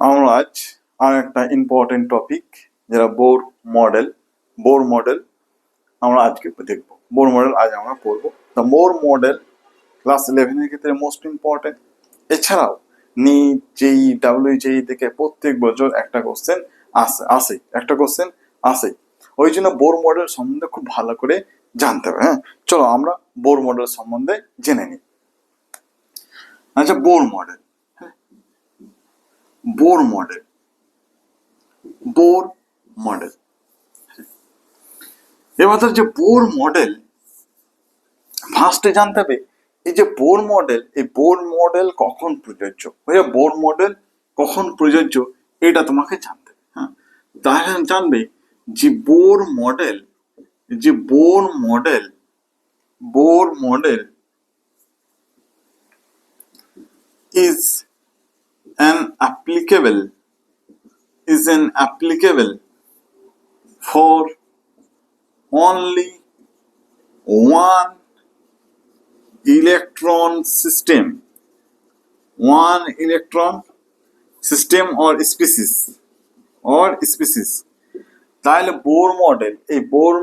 আমরা আজ আর একটা ইম্পর্টেন্ট টপিক যেটা বোর মডেল আমরা আজকে দেখবো। বোর মডেল আজ আমরা পড়বো। তো বোর মডেল ক্লাস 11 এর ক্ষেত্রে মোস্ট ইম্পর্টেন্ট। এছাড়াও নিট জেই ডাব্লিউজেই থেকে প্রত্যেক বছর একটা কোশ্চেন আসে। ওই জন্য বোর মডেল সম্বন্ধে খুব ভালো করে জানতে হবে। হ্যাঁ, চলো আমরা বোর মডেল সম্বন্ধে জেনে নিই। আচ্ছা, বোর মডেল এবার যে বোর মডেল ফার্স্টে জানতে হবে, এই যে বোর মডেল কখন প্রযোজ্য, বোর মডেল কখন প্রযোজ্য এটা তোমাকে জানতে হবে। হ্যাঁ, তাহলে জানবে যে Bohr model is an applicable for only one electron system or species তাহলে বোর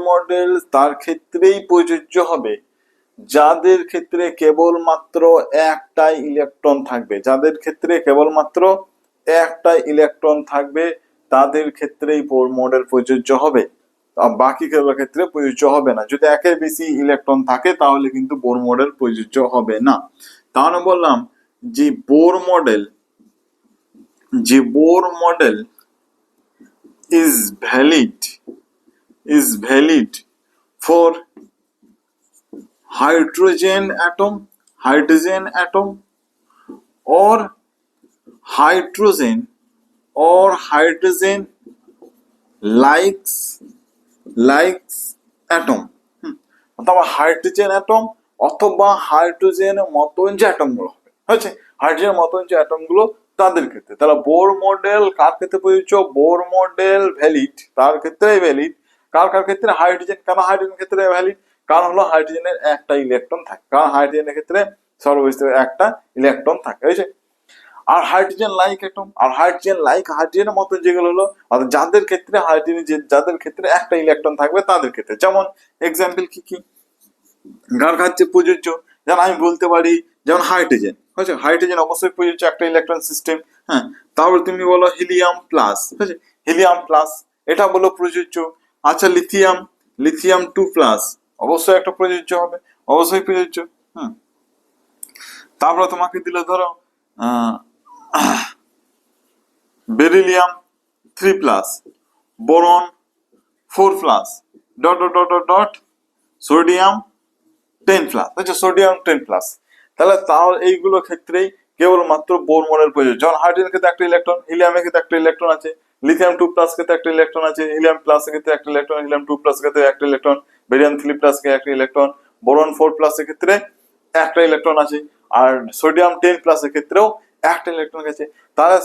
মডেল তার ক্ষেত্রেই প্রযোজ্য হবে যাদের ক্ষেত্রে কেবলমাত্র একটাই ইলেকট্রন থাকবে, তাদের ক্ষেত্রেই বোর মডেল প্রযোজ্য হবে। বাকি ক্ষেত্রে প্রযোজ্য হবে না। যদি একের বেশি ইলেকট্রন থাকে তাহলে কিন্তু বোর মডেল প্রযোজ্য হবে না। তাহলে বললাম যে Bohr model is valid for hydrogen atom or hydrogen likes atom, অথবা হাইড্রোজেন অ্যাটম অথবা হাইড্রোজেনের মতন যে অ্যাটমগুলো হবে, হয়েছে হাইড্রোজেনের মতন যে অ্যাটমগুলো তাদের ক্ষেত্রে। তাহলে বোর মডেল কার ক্ষেত্রে প্রযোজ্য? বোর মডেল ভ্যালিড তার ক্ষেত্রে ভ্যালিড। কার ক্ষেত্রে? হাইড্রোজেন। কেন হাইড্রোজেন ক্ষেত্রে ভ্যালিড? কারণ হলো হাইড্রোজেনের একটা ইলেকট্রন থাকে, কারণ হাইড্রোজেনের ক্ষেত্রে সর্ববিস্ত একটা ইলেকট্রন থাকে, হয়েছে। আর হাইড্রোজেন হাইড্রোজেনের মতন যেগুলো হলো যাদের ক্ষেত্রে একটা ইলেকট্রন থাকবে তাদের ক্ষেত্রে। যেমন এক্সাম্পল কি কার ক্ষেত্রে প্রযোজ্য? যেমন আমি বলতে পারি, যেমন হাইড্রোজেন, হয়েছে হাইড্রোজেন অবশ্যই প্রযোজ্য, একটা ইলেকট্রন সিস্টেম। হ্যাঁ, তাহলে তুমি বলো হিলিয়াম প্লাস, হয়েছে হিলিয়াম প্লাস এটা বলো প্রযোজ্য। আচ্ছা, লিথিয়াম 2+ অবশ্যই একটা প্রযোজ্য হবে, অবশ্যই প্রযোজ্য। তারপরে তোমাকে দিলে ধরো বেরিলিয়াম 3+, বোরন 4+, সোডিয়াম 10+, আচ্ছা সোডিয়াম 10+। তাহলে এইগুলো ক্ষেত্রেই কেবলমাত্র বোর মডেল প্রযোজ্য। যেমন হাইড্রোজেন ক্ষেত্রে একটা ইলেকট্রন, হিলিয়ামের ক্ষেত্রে একটা ইলেকট্রন আছে, লিথিয়াম 2+ ক্ষেত্রে একটা ইলেকট্রন আছে, হিলিয়াম প্লাস ক্ষেত্রে একটা ইলেকট্রন, হিলিয়াম 2+ ক্ষেত্রে একটা ইলেকট্রন, বেরিয়াম 3+ একটা ইলেকট্রন, বোরন 4+ এর ক্ষেত্রে একটা ইলেকট্রন আছে, আর সোডিয়াম 10+ এর ক্ষেত্রেও একটা ইলেকট্রন আছে। তাহলে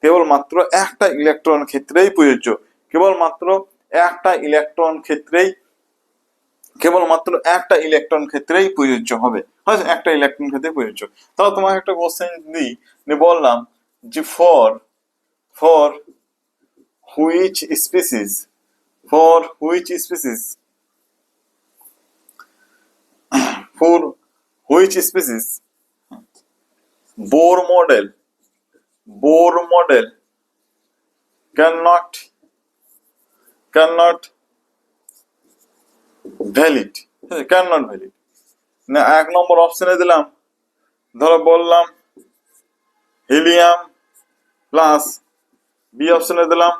কেবলমাত্র একটা ইলেকট্রন ক্ষেত্রেই প্রযোজ্য, কেবলমাত্র একটা ইলেকট্রন ক্ষেত্রেই প্রযোজ্য হবে, হয়তো একটা ইলেকট্রন ক্ষেত্রে প্রযোজ্য। তাহলে তোমাকে একটা কোশ্চেন দিই, বললাম যে for which species Bohr model cannot valid না। 1 নম্বর অপশনে দিলাম, ধরো বললাম হিলিয়াম প্লাস, বি অপশনে দিলাম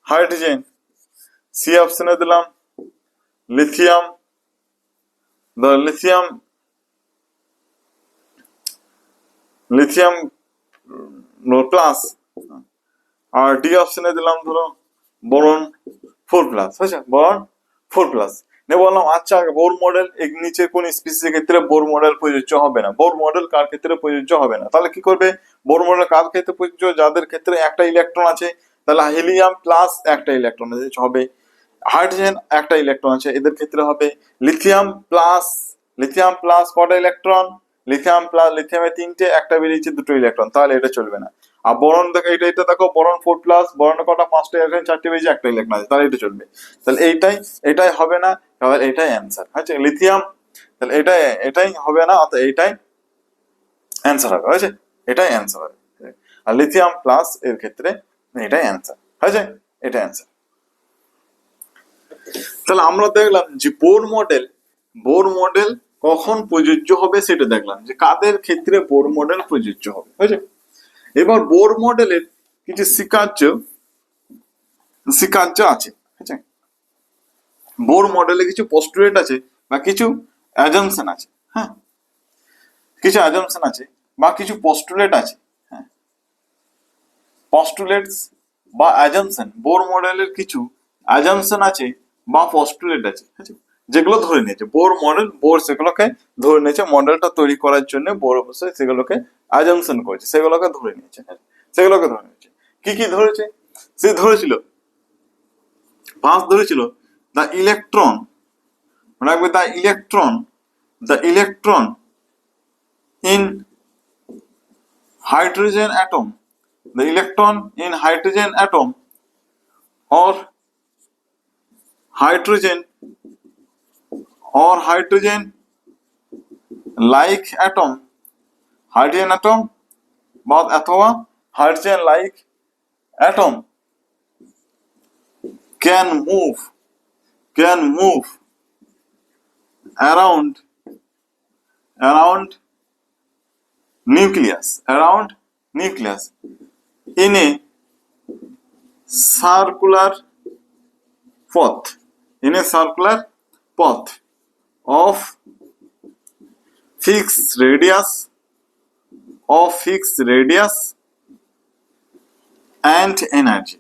হাইড্রোজেন, সি অপশনে দিলাম লিথিয়াম প্লাস, আর ডি অপশনে দিলাম ধরো বোরন 4+, আচ্ছা বোরন 4+। বললাম আচ্ছা বোর মডেল নিচে কোন স্পিসিসের ক্ষেত্রে বোর মডেল প্রযোজ্য হবে না, বোর মডেল কার ক্ষেত্রে প্রযোজ্য হবে না? তাহলে কি করবে? বোর মডেল কার ক্ষেত্রে প্রযোজ্য? যাদের ক্ষেত্রে একটা ইলেকট্রন আছে, তাহলে হিলিয়াম প্লাস একটা ইলেকট্রন হবে, হাইড্রোজেন একটা ইলেকট্রন আছে এদের ক্ষেত্রে হবে, লিথিয়াম প্লাস কটা ইলেকট্রন? লিথিয়াম প্লাস লিথিয়ামে 3টে, একটা বেরিয়েছে 2টো ইলেকট্রন, তাহলে এটা চলবে না। আর বোরন দেখো, এটা দেখো বোরন 4 প্লাস, বোরন কটা 5টা ইলেকট্রন, 4টে বেরিয়েছে, একটা ইলেকট্রন আছে, তাহলে এটা চলবে। তাহলে এটাই হবে না, তাহলে এটাই অ্যান্সার। আচ্ছা লিথিয়াম, তাহলে এটাই হবে না, অর্থাৎ এটাই অ্যান্সার হবে, হয়েছে, এটাই অ্যান্সার হবে। আর লিথিয়াম প্লাস এর ক্ষেত্রে এটাই অ্যান্সার, হয়েছে, এটা অ্যান্সার। তাহলে আমরা দেখলাম যে বোর মডেল কখন প্রযোজ্য হবে সেটা দেখলাম, যে কাদের ক্ষেত্রে বোর মডেল প্রযোজ্য হবে, হয়েছে। এবার বোর মডেলের কিছু স্বীকার্য আছে, ঠিক আছে। বোর মডেলে কিছু পোস্টুলেট আছে বা কিছু অ্যাজাম্পশন আছে, হ্যাঁ, কিছু অ্যাজাম্পশন আছে বা কিছু পোস্টুলেট আছে, হ্যাঁ। পস্টুলেটস বা অ্যাজাম্পশন, বোর মডেলের কিছু অ্যাজাম্পশন আছে বা পস্টুলেট আছে, ঠিক আছে, যেগুলো ধরে নিয়েছে বোর সেগুলোকে ধরে নিয়েছে, মডেলটা তৈরি করার জন্য বোর অবশ্যই সেগুলোকে অ্যাজাম্পশন করেছে, সেগুলোকে ধরে নিয়েছে, হ্যাঁ, সেগুলোকে ধরে নিয়েছে। কি ধরেছে? সে ধরেছিল, ফার্স্ট ধরেছিল দ্য ইলেকট্রন, রাখবে the electron in hydrogen atom, the electron in hydrogen atom or hydrogen like atom, hydrogen atom বা অথবা hydrogen like atom can move around nucleus in a circular path of fixed radius and energy.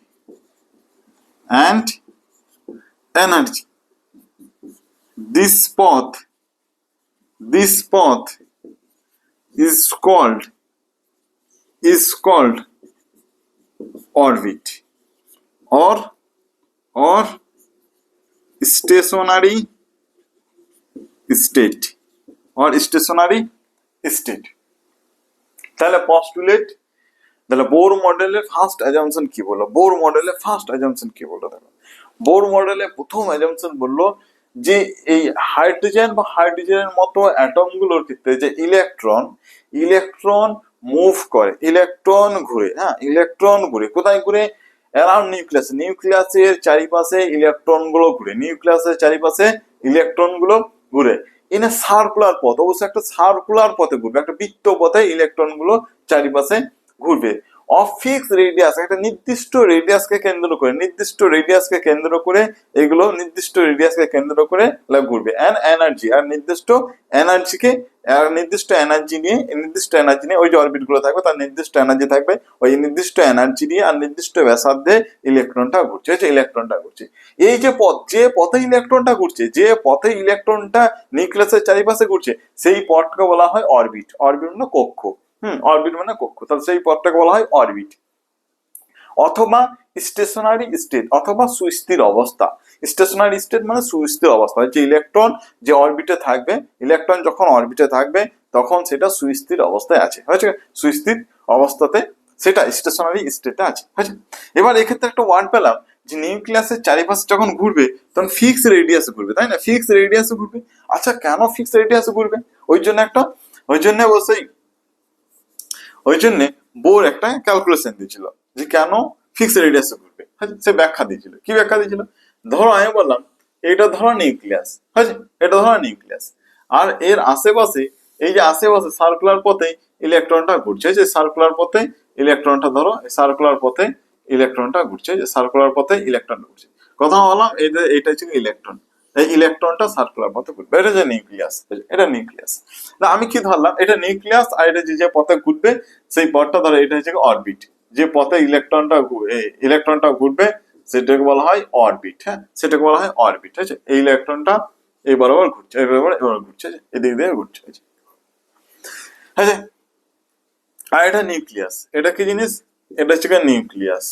This path is called orbit or stationary state তাহলে postulate, তাহলে bore মডেলের first assumption কি বললো? Bore মডেলে প্রথম assumption বললো যে এই হাইড্রোজেনের মতো অ্যাটম গুলোর ক্ষেত্রে যে ইলেকট্রন মুভ করে, ইলেকট্রন ঘুরে, কোথায় ঘুরে? অ্যারাউন্ড নিউক্লিয়াসের চারিপাশে ইলেকট্রন গুলো ঘুরে ইন এ সার্কুলার পথ, অবশ্যই একটা সার্কুলার পথে ঘুরবে, একটা বৃত্ত পথে ইলেকট্রন গুলো চারিপাশে ঘুরবে। অফ ফিক্স রেডিয়াস, একটা নির্দিষ্ট রেডিয়াসকে কেন্দ্র করে এগুলো নির্দিষ্ট রেডিয়াসকে কেন্দ্র করে ঘুরবে। এনার্জি আর নির্দিষ্ট এনার্জি নিয়ে ওই যে অরবিট গুলো থাকবে তার নির্দিষ্ট এনার্জি থাকবে, ওই নির্দিষ্ট এনার্জি নিয়ে আর নির্দিষ্ট ব্যাসার্ধে ইলেকট্রনটা ঘুরছে। এই যে পথে ইলেকট্রনটা নিউক্লিয়াসের চারিপাশে ঘুরছে, সেই পথটাকে বলা হয় অরবিট। মানে কক্ষ, তাহলে সেই পথটাকে বলা হয় অরবিট। অথবা স্টেশনারি স্টেট, অথবা সুস্থির অবস্থা। স্টেশনারি স্টেট মানে সুস্থির অবস্থা, যে ইলেকট্রন যে অরবিটে থাকবে, ইলেকট্রন যখন অরবিটে থাকবে তখন সেটা সুস্থির অবস্থায় আছে, হয়েছে, সুস্থির অবস্থাতে সেটা স্টেশনারি স্টেটে আছে, হয়েছে। এবার এক্ষেত্রে একটা ওয়ার্ড পেলাম যে নিউক্লিয়াসের চারিপাশে যখন ঘুরবে তখন ফিক্স রেডিয়াসে ঘুরবে, তাই না? ফিক্স রেডিয়াসে ঘুরবে। আচ্ছা কেন ফিক্স রেডিয়াসে ঘুরবে? ওই জন্য বোর একটা ক্যালকুলেশন দিয়েছিল যে কেন ফিক্স রেডিয়াসে ঘুরবে, সে ব্যাখ্যা দিয়েছিল। কি ব্যাখ্যা দিয়েছিল? ধরো আমি বললাম এটা ধরো নিউক্লিয়াস, আর এর আশেপাশে সার্কুলার পথে ইলেকট্রনটা ঘুরছে, যে সার্কুলার পথে ইলেকট্রনটা ঘুরছে, কথা বললাম এটা হচ্ছে ইলেকট্রন, এই ইলেকট্রনটা সার্কুলার পথে ঘুরবে, এটা যে নিউক্লিয়াস। আমি কি ধরলাম? এটা নিউক্লিয়াস, আর এটা যে পথে ঘুরবে সেই পথটা ধরো এটা হচ্ছে অরবিট, যে পথে ইলেকট্রনটা ঘুরবে সেটাকে বলা হয় অরবিট, হ্যাঁ, সেটাকে বলা হয় অরবিট, ঠিক আছে। এই ইলেকট্রনটা এই বরাবর ঘুরছে, এদিক দিয়ে ঘুরছে, হ্যাঁ। আর এটা নিউক্লিয়াস, এটা কি জিনিস? এটা হচ্ছে নিউক্লিয়াস,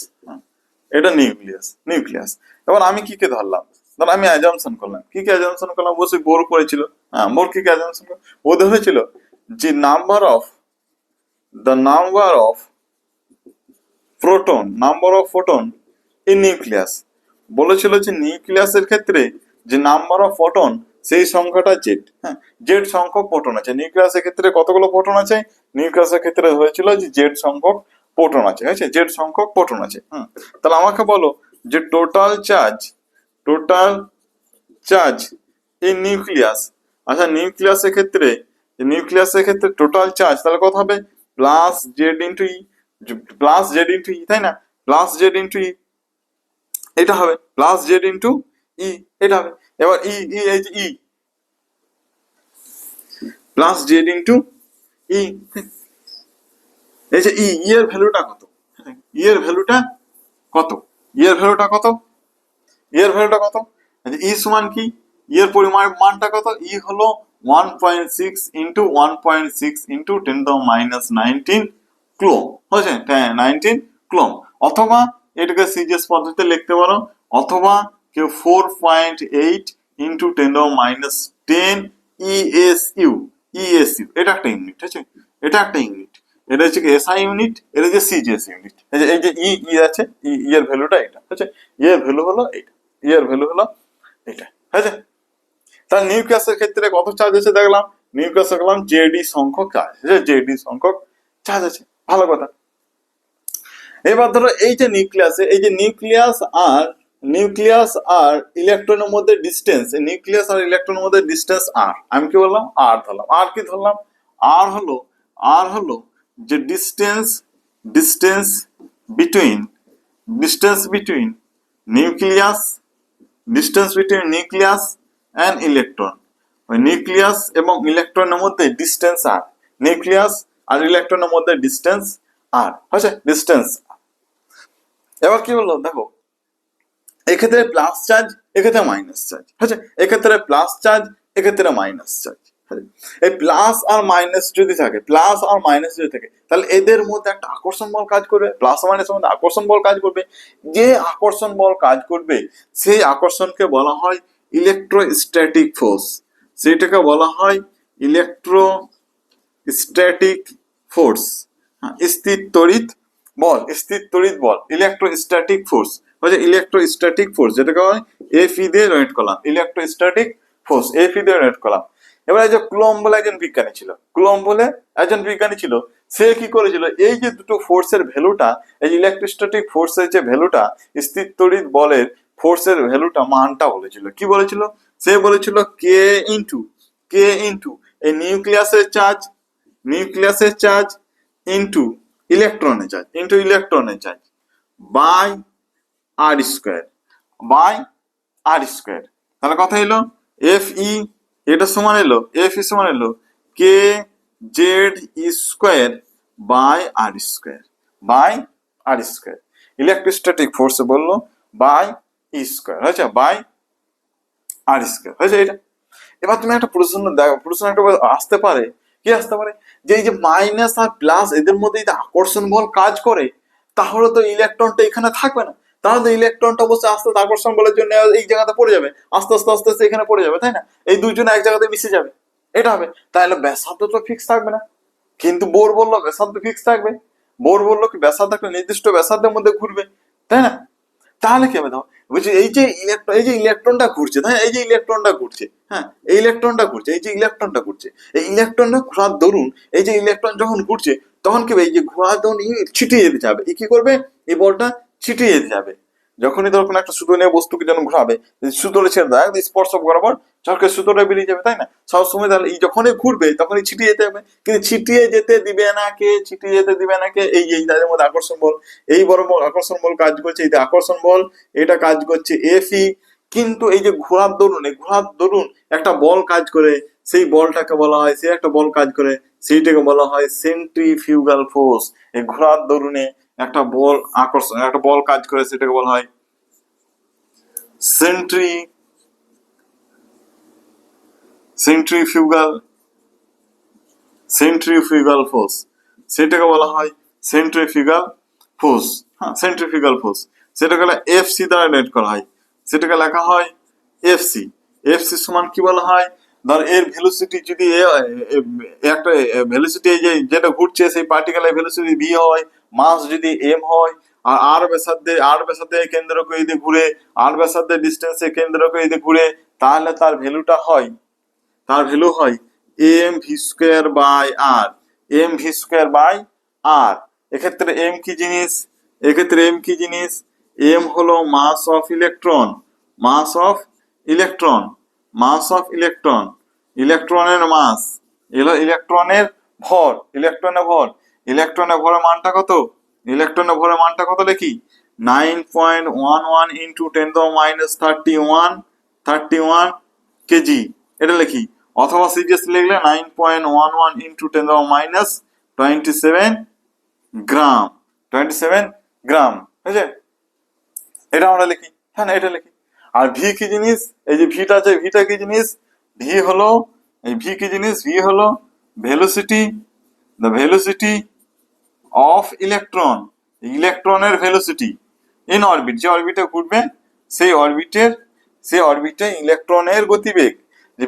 এটা নিউক্লিয়াস। এবার আমি কি ধরলাম? ধর আমি অ্যাজাম্পশন করলাম, কি অ্যাজাম্পশন করলাম? অবশ্যই বোর করেছিল, হ্যাঁ, বোর কি অ্যাজাম্পশন করলাম? ও ধরেছিল যে number of proton in nucleus, বলেছিল যে নিউক্লিয়াসের ক্ষেত্রে যে নাম্বার অফ প্রোটন সেই সংখ্যাটা জেড। হ্যাঁ, জেড সংখ্যক প্রোটন আছে নিউক্লিয়াসের ক্ষেত্রে। কতগুলো প্রোটন আছে নিউক্লিয়াসের ক্ষেত্রে? হয়েছিল যে জেড সংখ্যক প্রোটন আছে, ঠিক আছে, জেড সংখ্যক প্রোটন আছে। তাহলে আমাকে বলো যে টোটাল চার্জ ইন নিউক্লিয়াস। আচ্ছা, নিউক্লিয়াসের ক্ষেত্রে টোটাল চার্জ তাহলে কত হবে? প্লাস জেড ইন্টু ই, তাই না? প্লাস জেড ইন্টু ই, এটা হবে প্লাস জেড ইন্টু ই, এটা হবে। এবার এই যে প্লাস জেড ইন্টু ই, এই যে এর ভ্যালুটা কত? এর ভ্যালুটা কত? এর ভ্যালুটা কত? ই সমান কি? এর মানটা কত? ই হলো 1.6 ইন্টু 1.6 ইন্টু 10⁻19 কুলম্ব, হয়েছে? 19 কুলম্ব। অথবা এটাকে সিজিএস পদ্ধতিতে লিখতে পারো, অথবা কেউ 4.8 ইন্টু 10⁻10 ইএসইউ। এটা একটা ইউনিট, ঠিক আছে? এটা একটা ইউনিট। এটা হচ্ছে এসআই ইউনিট, এটা হচ্ছে সিজিএস ইউনিট। এই যে আছে, এর ভ্যালুটা এটা, ঠিক আছে? এর ভ্যালু হলো এটা, এর ভ্যালু হলো এটা, ঠিক আছে? তাহলে নিউক্লিয়াসের ক্ষেত্রে কত চার্জ আছে দেখলাম? নিউক্লিয়াসে দেখলাম জেডি সংখ্যক চার্জ, জেডি সংখ্যক চার্জ আছে। ভালো কথা। এবার ধরো এই যে নিউক্লিয়াস আর ইলেকট্রনের মধ্যে ডিস্টেন্স, নিউক্লিয়াস আর ইলেকট্রনের মধ্যে ডিস্টেন্স আর, আমি কি বললাম? আর ধরলাম। আর কি ধরলাম? আর হলো যে distance between nucleus and electron. ওই নিউক্লিয়াস এবং ইলেকট্রনের মধ্যে ডিস্টেন্স আর, নিউক্লিয়াস আর ইলেকট্রনের মধ্যে ডিস্টেন্স আর, হয়েছে? ডিস্টেন্স। এবার কি বললো দেখো, এক্ষেত্রে প্লাস চার্জ, এক্ষেত্রে মাইনাস চার্জ, হয়েছে? এক্ষেত্রে প্লাস চার্জ, এক্ষেত্রে মাইনাস চার্জ। এই প্লাস আর মাইনাস যদি থাকে, তাহলে এদের মধ্যে একটা আকর্ষণ বল কাজ করবে। প্লাস আর মাইনাসের মধ্যে আকর্ষণ বল কাজ করবে। যে আকর্ষণ বল কাজ করবে সেই আকর্ষণকে বলা হয় ইলেকট্রোস্ট্যাটিক ফোর্স। সেটাকে বলা হয় ইলেকট্রোস্ট্যাটিক ফোর্স। স্থির তড়িৎ বল ইলেকট্রোস্ট্যাটিক ফোর্স, ইলেকট্রোস্ট্যাটিক ফোর্স, যেটাকে হয় এফই দিয়ে নোট করলাম, ইলেকট্রোস্ট্যাটিক ফোর্স, এফই দিয়ে নোট করলাম। এবার এই যে কুলম্ব বলে একজন বিজ্ঞানী ছিল, সে কি করেছিল? এই যে দুটো ফোর্সের ভ্যালুটা, এই ইলেকট্রোস্ট্যাটিক ফোর্সের যে ভ্যালুটা, স্থির তড়িৎ বলের ফোর্সের ভ্যালুটা, মানটা বলেছিল। কি বলেছিল? সে বলেছিল কে ইন্টু এই নিউক্লিয়াসের চার্জ ইন্টু ইলেকট্রনের চার্জ বাই আর স্কোয়ার। তাহলে কথা এলো এফ ই, এটা সমান এলো K Z square by r square. Electrostatic ফোর্সে বললো বাই স্কোয়ার, হয়েছে? বাই আর স্কোয়ার, হয়েছে? এটা। এবার তুমি একটা প্রশ্ন দেখো, একটা আসতে পারে, কি আসতে পারে? যে এই যে মাইনাস আর প্লাস এদের মধ্যে যদি আকর্ষণ বল কাজ করে, তাহলে তো ইলেকট্রনটা এখানে থাকবে না। তাহলে ইলেকট্রনটা অবশ্যই আস্তে আস্তে আকর্ষণ বলের জন্য এই জায়গাতে পড়ে যাবে, আস্তে আস্তে এখানে পড়ে যাবে, তাই না? এই দুইজন এক জায়গাতে মিশে যাবে, এটা হবে। তাহলে ব্যাসার্ধ তো ফিক্স থাকবে না। কিন্তু বোর বললো ব্যাসার্ধ ফিক্স থাকবে। বোর বললো কি ব্যাসার্ধ একটা নির্দিষ্ট ব্যাসার্ধের মধ্যে ঘুরবে, তাই না? তাহলে কি হবে? দেখো, বলছি এই যে ইলেকট্রনটা ঘুরছে, হ্যাঁ, এই যে ইলেকট্রনটা ঘুরছে, এই ইলেকট্রনটা ঘুরছে, এই ইলেকট্রনটা ঘোরার দরুন, এই যে ইলেকট্রন যখন ঘুরছে, তখন কি হবে? এই যে ঘোরার দরুন ছিটিয়ে যেতে যাবে। কি করবে? এই বলটা ছিটিয়ে যেতে যাবে। যখনই ধর কোনো একটা সুতো নিয়ে বস্তুকে যখন ঘোরাবে, সুতোটা ছেড়ে দেয়, স্পর্শ বরাবর ঝড়কে সুতোটা বেরিয়ে যাবে, তাই না? সবসময় তাহলে এই যখনই ঘুরবে তখনই ছিটিয়ে যেতে হবে। কিন্তু ছিটিয়ে যেতে দিবে না কে? এই তাদের মধ্যে আকর্ষণ বল, এই বড় আকর্ষণ বল কাজ করছে, এই আকর্ষণ বল, এটা কাজ করছে এফই। কিন্তু এই যে ঘোরার দরুন একটা বল কাজ করে, সেই বলটাকে বলা হয়, সে একটা বল কাজ করে, সেইটাকে বলা হয় সেন্ট্রিফিউগাল ফোর্স। এই ঘোরার দরুনে একটা বল কাজ করে, সেটাকে বলা হয় সেন্ট্রিফিউগাল ফোর্স, সেটাকে বলা হয় সেন্ট্রিফিউগাল ফোর্স। সেটাকে এফসি দ্বারা নোট করা হয়, সেটাকে লেখা হয় এফসি। সমান কি বলা হয়? ধর এর ভেলোসিটি যদি একটা ভেলোসিটি এই যে যেটা ঘুরছে সেই পার্টিকেলের ভেলোসিটি ভি হয়, মাস যদি এম হয়, আর আর ব্যাসার্ধে কেন্দ্র করে যদি ঘুরে, আর ব্যাসার্ধে ডিস্টেন্সে কেন্দ্র করে যদি ঘুরে, তাহলে তার ভ্যালু হয় M V square by r, M V square by r. এক্ষেত্রে এম কি জিনিস, এম হলো mass of electron, mass of electron mass of electron, ইলেকট্রনের মাস, এলো ইলেকট্রনের ভরের মানটা কত, লিখি 9.11 ইন্টু 10⁻31 কেজি, এটা লিখি। অথবা সিরিয়াসলি লিখলে 9.11 ইন্টু 10⁻27 গ্রাম, 27 গ্রাম, বুঝলে? এটা আমরা লিখি, হ্যাঁ না, এটা লিখি। আর ভি কি জিনিস, এই যে ভিটা আছে, ভিটা কি জিনিস, ভি হলো velocity, the velocity of electron, ইলেকট্রনের ভেলোসিটি ইন অরবিট, যে অরবিটে ঘুরবে সেই অরবিটে ইলেকট্রনের গতিবেগ। যে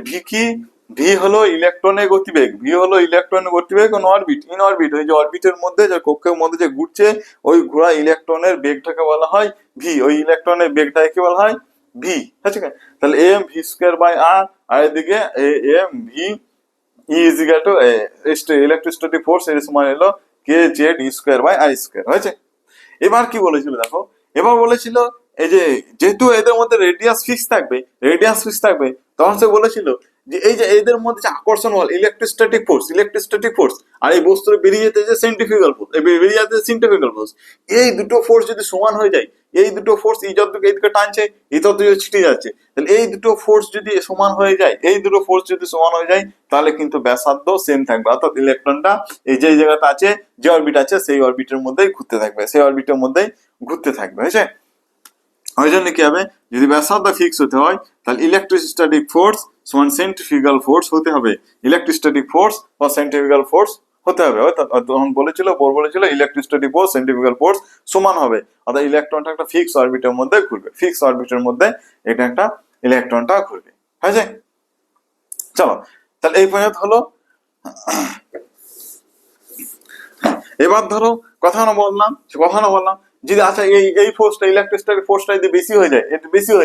ভি হলো ইলেকট্রনের গতিবেগ, ইন অরবিট, ওই যে অরবিটের মধ্যে, যে কক্ষের মধ্যে যে ঘুরছে, ওই ঘোরা ইলেকট্রনের বেগটাকে বলা হয় ভি, ওই ইলেকট্রনের বেগটাকে কি বলা হয়, ভি। ঠিক আছে, তাহলে M V square by r, আর এদিকে M V is equal to electrostatic force এর সমান হলো K Z E square by I square, হয়েছে? এবার কি বলেছিল দেখো, এবার বলেছিল এই যে যেহেতু এদের মধ্যে রেডিয়াস ফিক্স থাকবে, তখন সে বলেছিল যে এই যে এদের মধ্যে যে আকর্ষণ বল, ইলেকট্রোস্ট্যাটিক ফোর্স, আর এই বস্তুর বেরিয়ে যেতে যে সেন্ট্রিফিউগাল ফোর্স, এই দুটো ফোর্স যদি সমান হয়ে যায়, এই দুটো ফোর্স এই যতটুকু এইদিকে টানছে, এই ততটুকু ছিটে যাচ্ছে, তাহলে এই দুটো ফোর্স যদি সমান হয়ে যায়, তাহলে কিন্তু ব্যাসার্ধ সেম থাকবে, অর্থাৎ ইলেকট্রনটা এই যে জায়গাটা আছে, যে অরবিট আছে, সেই অরবিটের মধ্যেই ঘুরতে থাকবে, হয়েছে? ওই জন্য কি হবে, যদি ব্যাসার্ধ ফিক্স হতে হয়, তাহলে ইলেকট্রোস্ট্যাটিক ফোর্স সমান সেন্ট্রিফিউগাল ফোর্স হতে হবে, তখন বলেছিল ইলেকট্রোস্ট্যাটিক ফোর্স সেন্ট্রিফিউগাল ফোর্স সমান হবে, অর্থাৎ ইলেকট্রনটা একটা ফিক্স অরবিটের মধ্যে ঘুরবে, এটা একটা ইলেকট্রনটা ঘুরবে, হয়েছে? চলো, তাহলে এই পর্যন্ত হলো। এবার ধরো কথা না বললাম, যদি আচ্ছা এই ফোর্সটা, ইলেকট্রোস্ট্যাটিক ফোর্সটা যদি বেশি হয়ে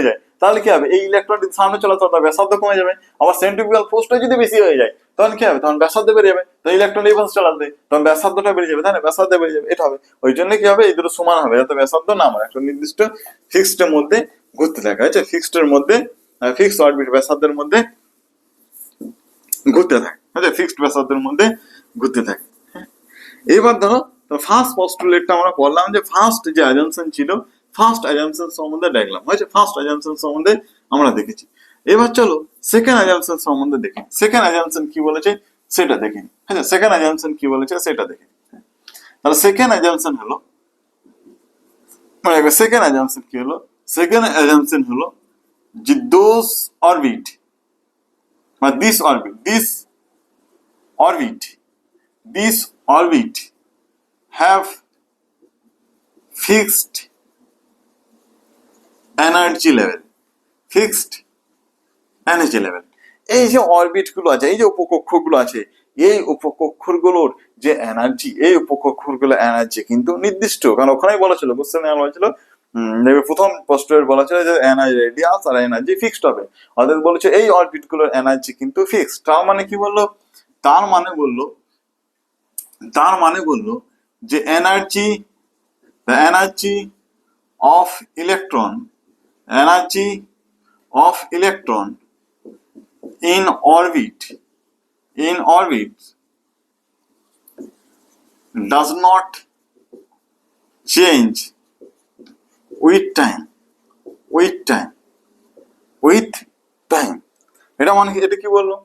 যায়, তাহলে কি হবে, এই ইলেকট্রনটি সামনে চলে যাবে, ব্যাসার্ধ কমে যাবে। আবার সেন্ট্রিফিউগাল ফোর্সটা যদি বেশি হয়ে যায়, তখন কি হবে, তখন ব্যাসার্ধ বেড়ে যাবে, তো ইলেকট্রন এই পাশে চলে আসবে, তখন ব্যাসার্ধটা বেড়ে যাবে, তাই না? ব্যাসার্ধ বেড়ে যাবে, এটা হবে। ওই জন্য কি হবে, এই দুটো সমান হবে, যাতে ব্যাসার্ধ না আমার একটা নির্দিষ্ট ফিক্সড মধ্যে ঘুরতে থাকে, আছে ফিক্সড অরবিট ব্যাসার্ধের মধ্যে ঘুরতে থাকে, আছে ফিক্সড ব্যাসার্ধের মধ্যে ঘুরতে থাকে। এবার ধরো ফার্স্ট পস্টুলেটটা আমরা বললাম, যে ফার্স্ট যে অ্যাজাম্পশন ছিল, ফার্স্ট অ্যাজাম্পশন সম্বন্ধে দেখলাম, হয়েছে? ফার্স্ট অ্যাজাম্পশন সম্বন্ধে আমরা দেখেছি। এবার চলো সেকেন্ড অ্যাজাম্পশন সম্বন্ধে দেখি, সেকেন্ড অ্যাজাম্পশন কি বলেছে সেটা দেখি, হ্যাঁ, সেকেন্ড অ্যাজাম্পশন কি বলেছে সেটা দেখি। তাহলে সেকেন্ড অ্যাজাম্পশন হলো, যে দোজ অরবিট বা this orbit have fixed energy level, এই যে অরবিট গুলো আছে, এই যে উপকক্ষগুলো আছে, এই উপকক্ষগুলোর যে এনার্জি, এনার্জি কিন্তু নির্দিষ্ট, কারণ ওখানেই বলা ছিল, প্রথম পোস্টারে বলা ছিল যে এনার্জি রেডিয়াস আর এনার্জি ফিক্সড হবে, অর্থাৎ বলেছে এই অরবিট গুলোর এনার্জি কিন্তু ফিক্সড। তার মানে কি বললো, তার মানে বললো যে the energy of electron in orbit does not change with time, এটা মানে এটা কি বললো,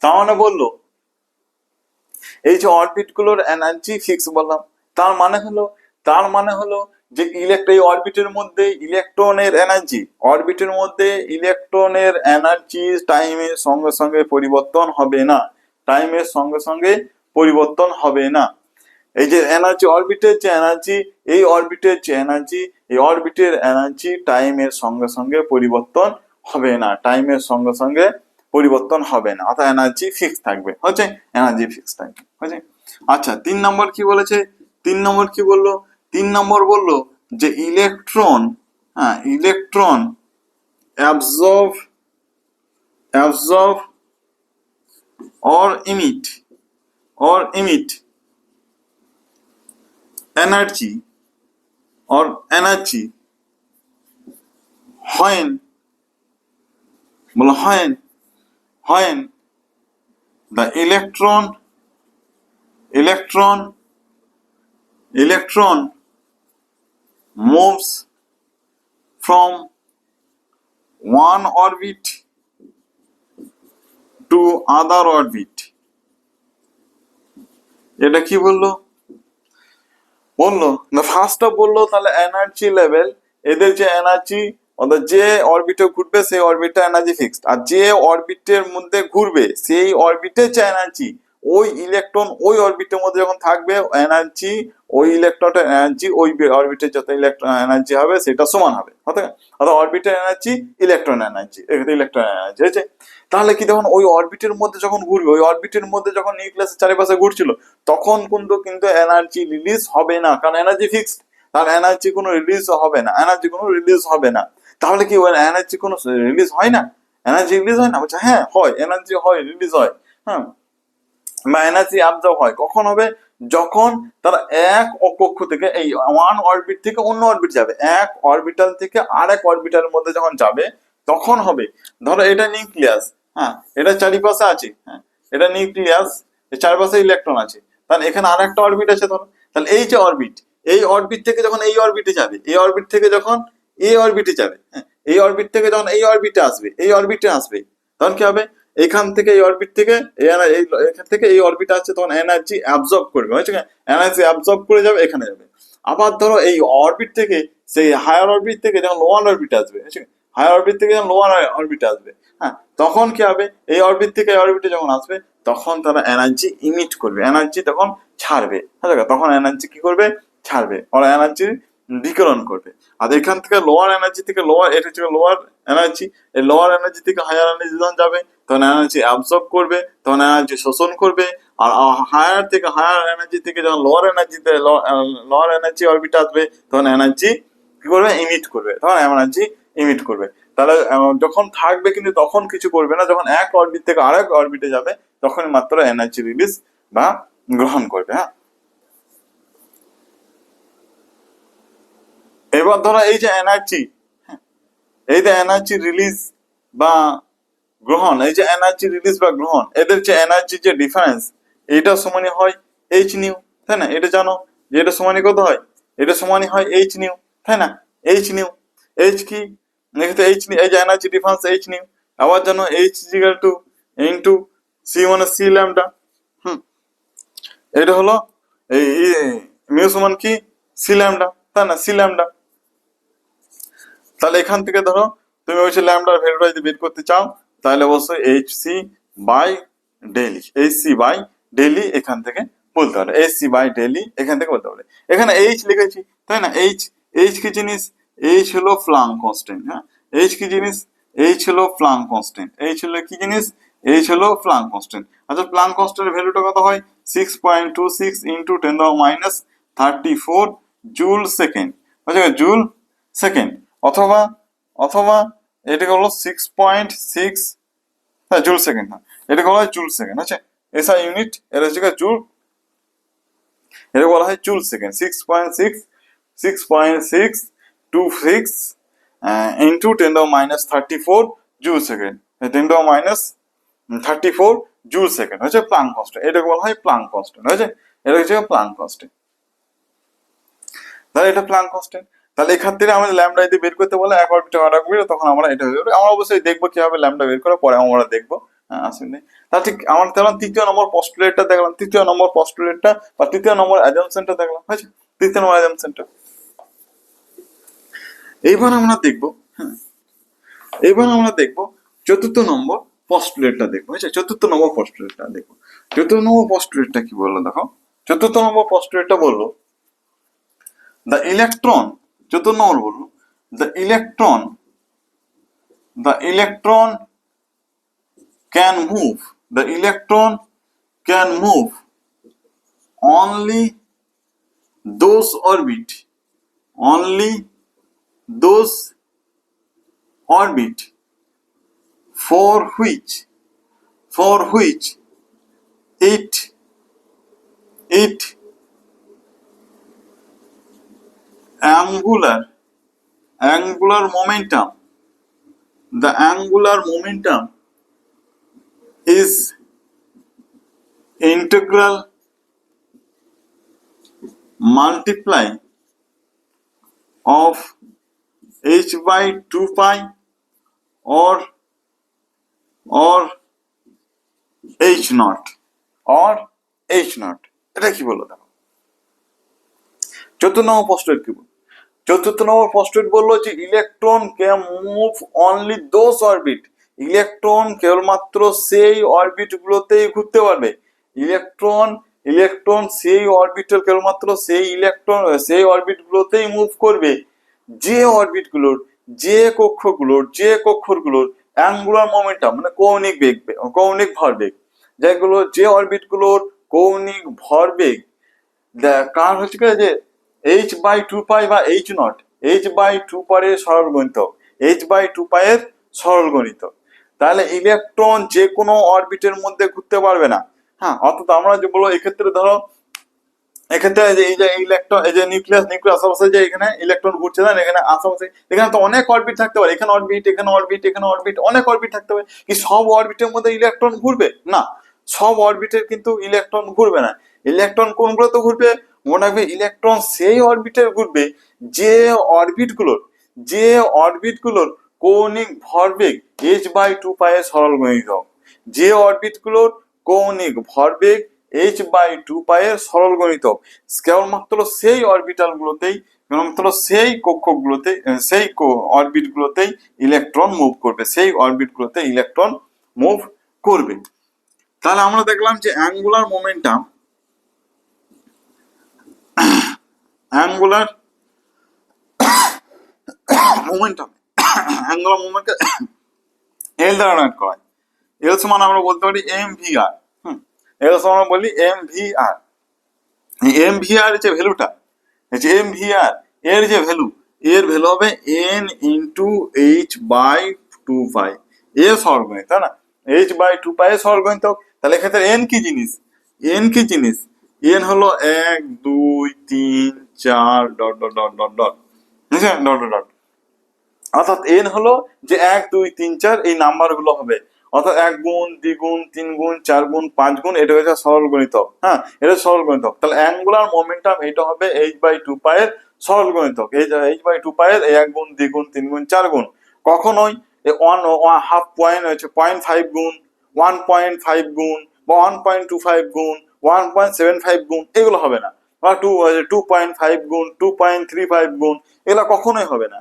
তার মানে বললো এই যে অরবিট গুলোর এনার্জি ফিক্স বললাম, তার মানে হলো যে এই অরবিটের মধ্যে ইলেকট্রনের এনার্জি টাইমের সঙ্গে সঙ্গে পরিবর্তন হবে না, এই যে এনার্জি অরবিটের যে এনার্জি, এই অরবিটের এনার্জি টাইমের সঙ্গে সঙ্গে পরিবর্তন হবে না, পরিবর্তন হবে না, অর্থাৎ এনার্জি ফিক্স থাকবে, হচ্ছে এনার্জি ফিক্স থাকবে, হচ্ছে। আচ্ছা 3 নম্বর কি বলেছে, 3 নম্বর কি বললো, 3 নম্বর বললো যে ইলেকট্রন, হ্যাঁ electron absorb or emit energy when the electron moves from one orbit to other orbit। এটা কি বললো, বললো না ফার্স্টটা বললো তাহলে এনার্জি লেভেল, এদের যে এনার্জি অর্থাৎ যে অরবিটে ঘুরবে সেই অরবিটটা এনার্জি ফিক্সড, আর যে অরবিটের মধ্যে ঘুরবে সেই অরবিটের যে এনার্জি, ওই ইলেকট্রন ওই অরবিটের মধ্যে যখন থাকবে এনার্জি, ওই ইলেকট্রনটার এনার্জি ওই অরবিটের যত ইলেকট্রন এনার্জি হবে সেটা সমান হবে, অর্থাৎ অরবিটের energy electron energy, electron energy হয়েছে। তাহলে কি তখন ওই অরবিটের মধ্যে যখন ঘুরবে, ওই অরবিটের মধ্যে যখন নিউক্লিয়াসের চারিপাশে ঘুরছিল তখন কিন্তু এনার্জি রিলিজ হবে না, কারণ এনার্জি ফিক্সড, তার এনার্জি কোনো রিলিজ হবে না, তাহলে কি ওই এনার্জি কোনো রিলিজ হয় না, এনার্জি রিলিজ হয় না, বলছে হ্যাঁ হয়, এনার্জি হয়, রিলিজ হয়, হ্যাঁ বা এনার্জি অ্যাবজর্ব হয়, কখন হবে, যখন তারা এক কক্ষ থেকে এই ওয়ান অরবিট থেকে অন্য অরবিট যাবে, এক অরবিটাল থেকে আরেক অরবিটালের মধ্যে যখন যাবে তখন হবে। ধরো এটা নিউক্লিয়াস, হ্যাঁ এটা চারিপাশে আছে, হ্যাঁ এটা নিউক্লিয়াস, চারপাশে ইলেকট্রন আছে, তাহলে এখানে আরেকটা অরবিট আছে ধরো, তাহলে এই যে অরবিট, এই অরবিট থেকে যখন এই অরবিটে যাবে, এই অরবিট থেকে যখন এই অরবিটে যাবে, হ্যাঁ এই অরবিট থেকে যখন এই অরবিটে আসবে, তখন কি হবে, এখান থেকে এই অরবিট থেকে এখান থেকে এই অরবিট আসছে, তখন এনার্জি অ্যাবজর্ব করবে, হয়েছে এনার্জি অ্যাবজর্ব করে যাবে, এখানে যাবে। আবার ধরো এই অরবিট থেকে সেই হায়ার অরবিট থেকে যখন লোয়ার অরবিট আসবে, হায়ার অরবিট থেকে যখন লোয়ার অরবিট আসবে, হ্যাঁ তখন কি হবে, এই অরবিট থেকে এই অরবিটে যখন আসবে তখন তারা এনার্জি ইমিট করবে, এনার্জি তখন ছাড়বে, তখন এনার্জি কি করবে, ছাড়বে, ওরা এনার্জি বিকিরণ করবে। আর এখান থেকে লোয়ার এনার্জি থেকে লোয়ার, এটা হচ্ছে লোয়ার এনার্জি, এই লোয়ার এনার্জি থেকে হায়ার এনার্জি যখন যাবে তখন এনার্জি অ্যাবজর্ব করবে, তখন এনার্জি শোষণ করবে, আর হায়ার থেকে হায়ার এনার্জি থেকে যখন লোয়ার এনার্জিতে লোয়ার এনার্জি অরবিট আসবে তখন এনার্জি কি করবে, ইমিট করবে। তাহলে যখন থাকবে কিন্তু তখন কিছু করবে না, যখন এক অরবিট থেকে আরেক অরবিটে যাবে তখন মাত্র এনার্জি রিলিজ বা গ্রহণ করবে। হ্যাঁ এবার ধরো এই যে এনার্জি, এই যে এনার্জি রিলিজ বা গ্রহণ, এই যে এনার্জি রিলিজ বা গ্রহণ, এদের যে এনার্জি যে ডিফারেন্স, এটা সমানই হয় এইচ নিউ, তাই না, এটা জানো যে এটা সমানই কত হয়, এটা সমানই হয় এইচ নিউ, তাই না, এইচ নিউ, এইচ কি, এইচ এই যে এনার্জি ডিফারেন্স এইচ নিউ, আবার জানো H equal to into C মানে সি ল্যামডা, এটা হলো এই মিউ সমান কি সি ল্যামডা, তাই না, সি ল্যামডা। তাহলে এখান থেকে ধরো তুমি ওই ল্যামডার ভ্যালুটা যদি বের করতে চাও তাহলে অবশ্যই এইচ সি বাই ডেইলি এখান থেকে বলতে হবে, এইচ সি বাই ডেইলি এখান থেকে বলতে হবে। এখানে এইচ লিখেছি, তাই না, এইচ কি জিনিস, এইচ হলো প্লাঙ্ক কনস্ট্যান্ট, হ্যাঁ এইচ কি জিনিস, এইচ হলো প্লাঙ্ক কনস্ট্যান্ট, এইচ হলো কি জিনিস, এইচ হলো প্লাঙ্ক কনস্ট্যান্ট। আচ্ছা প্লাঙ্ক কনস্ট্যান্টের ভ্যালুটা কত হয়, 6.26 ইন্টু 10⁻34 জুল সেকেন্ড, আচ্ছা জুল সেকেন্ড, অথবা এটাকে হলো 6.6, হ্যাঁ জুল সেকেন্ড, হ্যাঁ এটাকে বলা হয় জুল সেকেন্ড, আচ্ছা এসআই ইউনিট, এর হচ্ছে জুল, এটা বলা হয় joule second, 6.626 into 10⁻34 joule second, 10⁻34 joule second হচ্ছে প্লাঙ্ক কনস্ট্যান্ট, এটাকে বলা হয় প্লাঙ্ক কনস্ট্যান্ট, হয়েছে এটা হচ্ছে প্লাঙ্ক কনস্ট্যান্ট। তাহলে এটা প্লাঙ্ক কনস্ট্যান্ট, তাহলে এখান থেকে আমাদের ল্যামডা যদি বের করতে বলে এক অরবিটে আরেক অরবিটে, তখন আমরা এটা হয়ে যাবে, আমরা অবশ্যই দেখবো কিভাবে ল্যামডা বের করে, পরে আমরা দেখবো, হ্যাঁ আসলে তাহলে ঠিক আমরা দেখলাম তৃতীয় নম্বর পস্টুলেটটা দেখলাম, তৃতীয় নম্বর পস্টুলেটটা বা তৃতীয় নম্বর অ্যাজাম্পশনটা দেখলাম, হয়েছে তৃতীয় নম্বর অ্যাজাম্পশনটা। এইবার আমরা দেখবো, হ্যাঁ এইবার আমরা দেখবো চতুর্থ নম্বর পস্টুলেটটা দেখবো, হয়েছে চতুর্থ নম্বর পস্টুলেটটা দেখবো। চতুর্থ নম্বর পস্টুলেটটা কি বললো দেখো, চতুর্থ নম্বর পস্টুলেটটা বললো the electron, চতুর্থ নম্বর বললো the electron can move, the electron can move only those orbit, only those orbit for which it angular momentum, the angular momentum is integral multiply of h by 2 pi or h naught or h naught। এটা কি বললো দেখো। চতুর্থ নম্বর পোস্টুলেট কি বললো? চতুর্থ নম্বর পোস্টুলেট বললো যে electron can move only those orbit, electron কেবলমাত্র সেই অরবিট গুলোতেই ঘুরতে পারবে। ইলেকট্রন সেই অরবিটাল কেবলমাত্র সেই অরবিট গুলোতেই মুভ করবে যে অরবিট গুলোর যে কক্ষগুলোর অ্যাঙ্গুলার মোমেন্টাম মানে কৌণিক ভরবেগ, যে অরবিট গুলোর কৌণিক ভরবেগ কার হচ্ছে যে h by 2 pi বা h not, h by 2 pi এর সরল গণিতক, h by 2 pi এর সরল গণিতক। তাহলে ইলেকট্রন যে কোনো অরবিটের মধ্যে ঘুরতে পারবে না। হ্যাঁ, অর্থাৎ আমরা যে বলবো এক্ষেত্রে ধরো এক্ষেত্রে এই যে ইলেকট্রন, এই যে নিউক্লিয়াস আশেপাশে যে এখানে ইলেকট্রন ঘুরছে না, এখানে আশেপাশে এখানে তো অনেক অরবিট থাকতে পারে, এখানে অরবিট অনেক অরবিট থাকতে পারে। কি সব অরবিটের মধ্যে ইলেকট্রন ঘুরবে না? সব অরবিটের কিন্তু ইলেকট্রন ঘুরবে না। ইলেকট্রন কোনগুলো তো ঘুরবে? মনে রাখবে ইলেকট্রন সেই অরবিটের ঘুরবে যে অরবিটগুলোর কৌণিক ভরবেগ h by 2 pi এর সরল গণিতক, যে অরবিটগুলোর কৌণিক ভরবেগ h by 2 pi এর সরল গণিতক। কেবলমাত্র সেই অরবিটালগুলোতেই, কেবলমাত্র সেই কক্ষগুলোতেই, সেই অরবিটগুলোতেই ইলেকট্রন মুভ করবে, সেই অরবিটগুলোতে ইলেকট্রন মুভ করবে। তাহলে আমরা দেখলাম যে অ্যাঙ্গুলার মোমেন্টাম এল দ্বারা নোট করা হয়। এল সমান আমরা বলতে পারি mvr। এল সমান আমরা বলি mvr। mvr যে ভ্যালুটা, mvr এর যে ভ্যালু, এর ভ্যালু হবে n ইন্টু h বাই 2 পাই এর সরলগণিত, তাই না? h বাই 2 পাই এর সরলগণিত। তাহলে এক্ষেত্রে n কি জিনিস? n হলো 1 2 3 4 dot dot dot dot dot, বুঝছেন? Dot dot dot. অর্থাৎ n হলো যে 1 2 3 4 এই নাম্বার গুলো হবে, অর্থাৎ 1 গুণ 2 গুণ 3 গুণ 4 গুণ 5 গুণ, এটা হচ্ছে সরল গণিতক। হ্যাঁ, এটা সরল গণিতক। তাহলে অ্যাঙ্গুলার মোমেন্টাম এটা হবে h বাই 2 পাই এর সরল গণিতক। এই h বাই 2 পাই এর 1 গুণ 2 গুণ 3 গুণ 4 গুণ। কখনোই 1/2 পয়েন্ট হচ্ছে 0.5 গুণ, 1.5 গুণ বা 1.25 গুণ, 1.75 গুণ এগুলো হবে না, বা 2.5 গুণ, 2.35 গুণ, এগুলো কখনোই হবে না।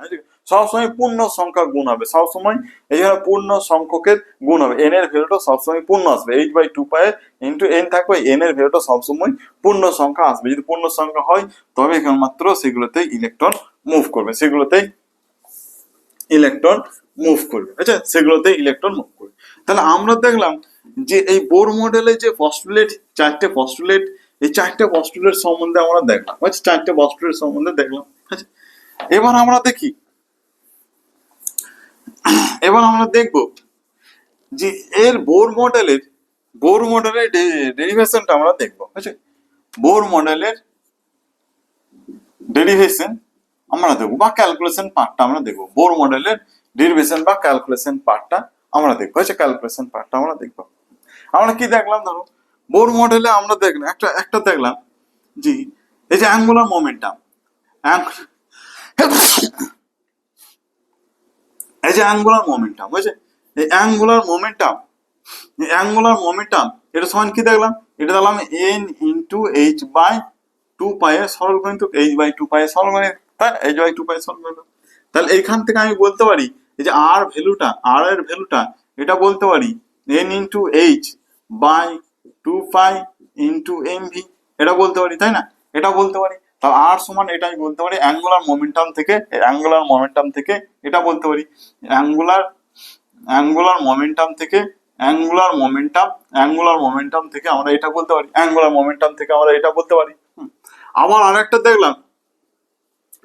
সবসময় পূর্ণ সংখ্যা গুণ হবে, সবসময় এখানে পূর্ণ সংখ্যকের গুণ হবে। n এর ভ্যালুটা সবসময় পূর্ণ আসবে, h by 2 pi into n থাকবে, n এর ভ্যালুটা সবসময় পূর্ণ সংখ্যা আসবে। যদি পূর্ণ সংখ্যা হয় তবে এখানে মাত্র সেগুলোতে ইলেকট্রন মুভ করবে, আচ্ছা, সেগুলোতে ইলেকট্রন মুভ করবে। তাহলে আমরা দেখলাম যে এই বোর মডেলে যে পস্টুলেট, চারটে পস্টুলেট, এই চারটে পস্টুলেট সম্বন্ধে আমরা দেখলাম, আচ্ছা, চারটে পস্টুলেট সম্বন্ধে দেখলাম। আচ্ছা, এবার আমরা দেখব যে এর বোর মডেলের ডেরিভেশনটা আমরা দেখবো। আচ্ছা, বোর মডেলের ডেরিভেশন আমরা দেখবো বা ক্যালকুলেশন পার্টটা আমরা দেখবো। বোর মডেলের ডেরিভেশন বা ক্যালকুলেশন পার্টটা আমরা দেখবো। আচ্ছা, ক্যালকুলেশন পার্টটা আমরা দেখবো। আমরা কি দেখলাম? ধরো বোর মডেলে আমরা দেখলাম একটা দেখলাম জি, এই যে অ্যাঙ্গুলার মোমেন্টাম, এই যে অ্যাঙ্গুলার মোমেন্টাম, বুঝছে? এই অ্যাঙ্গুলার মোমেন্টাম এটা সমান কি দেখলাম? এটা দেখলাম n ইন্টু h বাই 2 পাই এর সরল গণিতক, h বাই 2 পাই এর সরল গণিতক, তাই h বাই 2 পাই এর সরল গণিতক। তাহলে এইখান থেকে আমি বলতে পারি এই যে r এর ভ্যালুটা এটা বলতে পারি n into h by 2 pi into mv, এটা বলতে পারি, তাই না? এটা বলতে পারি। তাহলে r সমান এটাই বলতে পারি অ্যাঙ্গুলার মোমেন্টাম থেকে এটা বলতে পারি অ্যাঙ্গুলার মোমেন্টাম থেকে অ্যাঙ্গুলার মোমেন্টাম থেকে আমরা এটা বলতে পারি, অ্যাঙ্গুলার মোমেন্টাম থেকে আমরা এটা বলতে পারি। আবার আরেকটা দেখলাম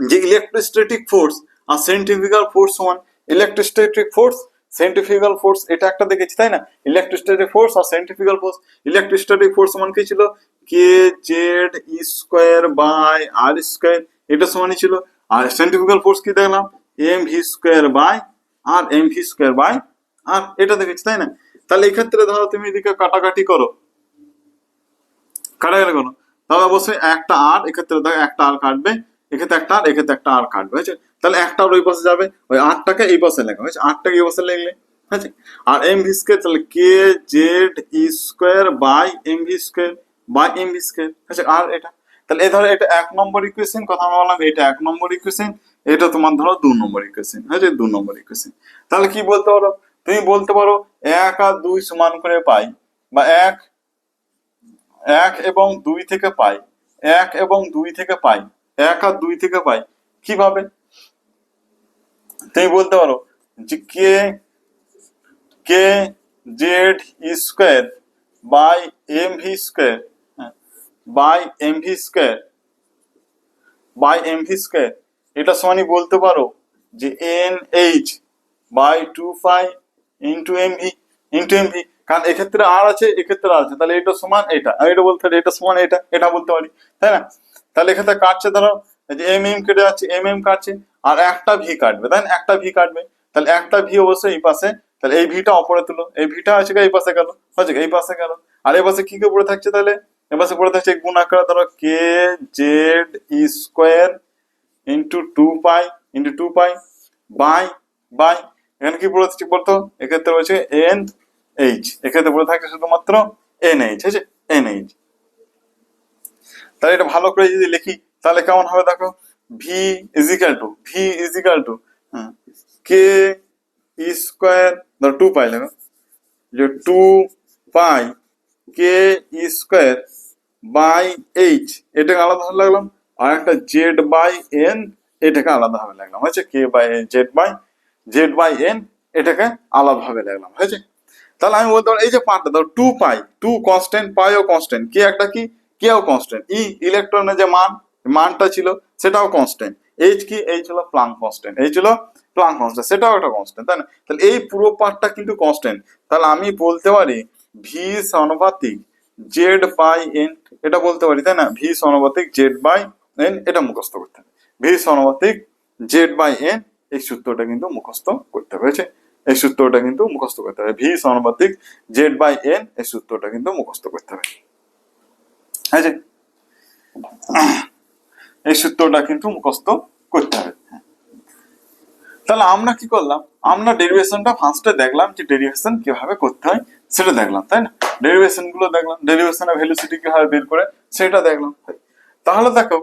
যে ইলেকট্রোস্ট্যাটিক ফোর্স আর সেন্ট্রিফিউগাল ফোর্স সমান। ইলেকট্রোস্ট্যাটিক ফোর্স সেন্ট্রিফিউগাল ফোর্স এটা একটা দেখেছি তাই না, ইলেকট্রোস্ট্যাটিক ফোর্স আর সেন্ট্রিফিউগাল ফোর্স। ইলেকট্রোস্ট্যাটিক ফোর্স সমান কি ছিল, K Z E square by r square, এটা সমানই ছিল। আর সেন্ট্রিফিউগাল ফোর্স কি দেখলাম, M V square by r M V square by r, এটা দেখেছি তাই না। তাহলে এই ক্ষেত্রে ধরো তুমি এদিকে কাটাকাটি করো, কাটাকাটি করো, তাহলে অবশ্যই একটা আর এক্ষেত্রে দেখো একটা আর কাটবে, এক্ষেত্রে একটা আর এক্ষেত্রে একটা আর কাটবে, হয়েছে। তাহলে একটা আর ওই পাশে যাবে, ওই আটটাকে এই পাশে লেখা হয়েছে, আটটাকে এই পাশে লিখলে, হয়েছে। আর এম ভি স্কোয়ার তাহলে K Z E square by M V square by M V square, হয়েছে। আর এটা তাহলে এ ধরো এটা 1 নম্বর ইকুয়েশন, কথা আমরা বললাম এটা 1 নম্বর ইকুয়েশন, এটা তোমার ধরো 2 নম্বর ইকুয়েশন, হয়েছে, 2 নম্বর ইকুয়েশন। তাহলে কি বলতে পারো, তুমি বলতে পারো 1 আর 2 সমান করে পাই, বা এক এবং 2 থেকে পাই, 1 এবং 2 থেকে পাই, 1 আর 2 থেকে পাই, কিভাবে তুমি বলতে পারো যে K K Z square by M V square by M V square by M V square, এটা সমানই বলতে পারো যে N H by 2 pi into M V কারণ এক্ষেত্রে আর আছে এক্ষেত্রে আর আছে, তাহলে এটা সমান এটা, আর এটা বলতে পারি এটা সমান এটা, এটা বলতে পারি তাই না। তাহলে এক্ষেত্রে কাটছে ধরো যে এম কেটে যাচ্ছে, এম কাটছে, আর একটা ভি কাটবে তাই না, একটা ভি কাটবে, তাহলে একটা ভি অবশ্যই এই পাশে, তাহলে এই ভিটা অপরে তুলো, এই ভিটা আছে এই পাশে গেল, হচ্ছে এই পাশে গেল, আর এই পাশে কি কে পড়ে থাকছে, তাহলে এ পাশে পড়ে থাকছে গুণ আকারে ধরো K Z square into 2 pi by by, এখানে কি পড়ে থাকছে বলতো, এক্ষেত্রে রয়েছে এন এইচ, এক্ষেত্রে পড়ে থাকছে শুধুমাত্র এন এইচ, হয়েছে, এন এইচ। তাহলে এটা ভালো করে যদি লিখি তাহলে কেমন হবে দেখো, ভি ইজিক্যাল টু কে স্কোয়ার ধরো 2 পাই লেখো, যে 2 pi K square by H, এটাকে আলাদা ভাবে লাগলাম, আর একটা জেড বাই এন এটাকে আলাদা ভাবে লাগলাম, হয়েছে, কে বাই জেড বাই এন এটাকে আলাদা ভাবে লাগলাম, হয়েছে। তাহলে আমি বলতে পারি এই যে পার্টটা ধরো 2 পাই, 2 কনস্ট্যান্ট, পাইও কনস্ট্যান্ট, কে একটা কি কেও কনস্ট্যান্ট, ইলেকট্রনের যে মানটা ছিল সেটাও কনস্ট্যান্ট, এইচ কি এইচ হলো প্লাঙ্ক কনস্ট্যান্ট, সেটাও একটা কনস্ট্যান্ট তাই না। তাহলে এই পুরো পার্টটা কিন্তু কনস্ট্যান্ট, তাহলে আমি বলতে পারি ভি সমানুপাতিক জেড বাই এন, এটা বলতে পারি তাই না, ভি সমানুপাতিক জেড বাই এন, এটা মুখস্থ করতে হবে, ভি সমানুপাতিক জেড বাই এন, এই সূত্রটা কিন্তু মুখস্থ করতে হবে, হয়েছে, এই সূত্রটা কিন্তু মুখস্থ করতে হবে, ভি সমানুপাতিক জেড বাই এন, এই সূত্রটা কিন্তু মুখস্থ করতে হবে, হয়েছে, এই সূত্রটা কিন্তু মুখস্থ করতে হবে। তাহলে আমরা কি করলাম, আমরা ডেরিভেশনটা ফার্স্টে দেখলাম যে ডেরিভেশন কিভাবে করতে হয় সেটা দেখলাম তাই না, ডেরিভেশন গুলো দেখলাম, ডেরিভেশনের ভ্যালুসিটি কিভাবে বের করে সেটা দেখলাম। তাহলে দেখো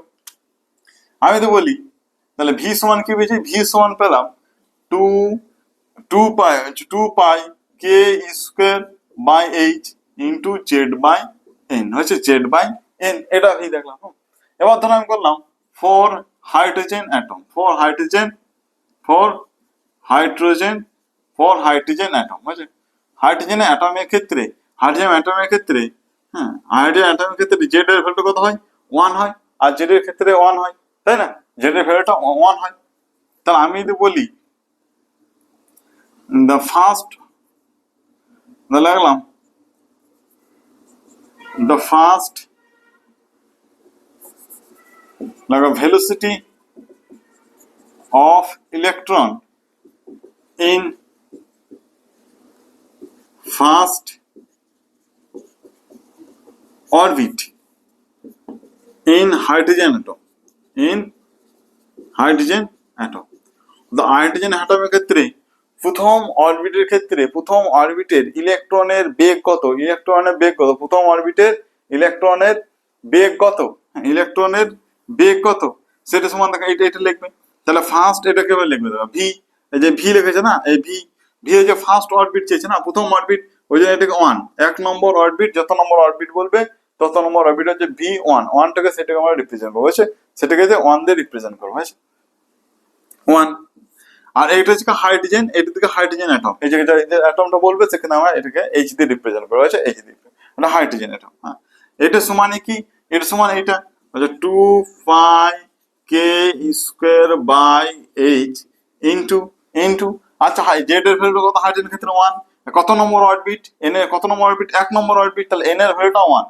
আমি তো বলি তাহলে ভি সমান কি পেয়েছি, ভি সমান পেলাম two pi K square by H into Z by N, হয়েছে, জেড বাই এন, এটা ভি দেখলাম। এবার ধরো আমি করলাম for hydrogen atom, for hydrogen atom, হয়েছে, হাইড্রোজেন অ্যাটমের ক্ষেত্রে জেড এর ভ্যালুটা কত হয়, 1 হয়, আর জেড এর ক্ষেত্রে 1 হয় তাই না, জেড এর ভ্যালুটা 1 হয়। তাহলে আমি যদি বলি লাগলাম velocity of electron in first orbit in hydrogen atom, the hydrogen atom ক্ষেত্রে প্রথম অরবিটের ইলেকট্রনের বেগ কত, প্রথম অরবিটের ইলেকট্রনের বেগ কত সেটা সমান দেখো, এটা লিখবে। তাহলে ফার্স্ট এটা কিভাবে লিখবে, দেখো ভি, এই যে ভি লিখেছে না, এই ভি হচ্ছে ফার্স্ট অরবিট চেয়েছে না, প্রথম অরবিট, ওই জন্য এটাকে 1 নম্বর অরবিট, যত নম্বর অরবিট বলবে তত নম্বর অরবিট হচ্ছে ভি 1, সেটাকে আমরা রিপ্রেজেন্ট করবো, সেটাকে যে 1 দিয়ে রিপ্রেজেন্ট করবো, 1। আর এটা হচ্ছে হাইড্রোজেন, এটা থেকে হাইড্রোজেন অ্যাটম, এই যে অ্যাটমটা বলবে সেখানে আমরা এটাকে এইচ দিয়ে রিপ্রেজেন্ট করবো, হচ্ছে এইচ দিয়ে, মানে হাইড্রোজেন অ্যাটম। হ্যাঁ, এটা সমান কি, এটা সমান এটা হচ্ছে 2 pi K square by H into into, আচ্ছা জেড এর ভ্যালু কত হাইড্রোজেন ক্ষেত্রে 1, কত নম্বর অরবিট, এন এর কত নম্বর অরবিট, 1 নম্বর অরবিট, তাহলে এন এর ভ্যালুটা 1,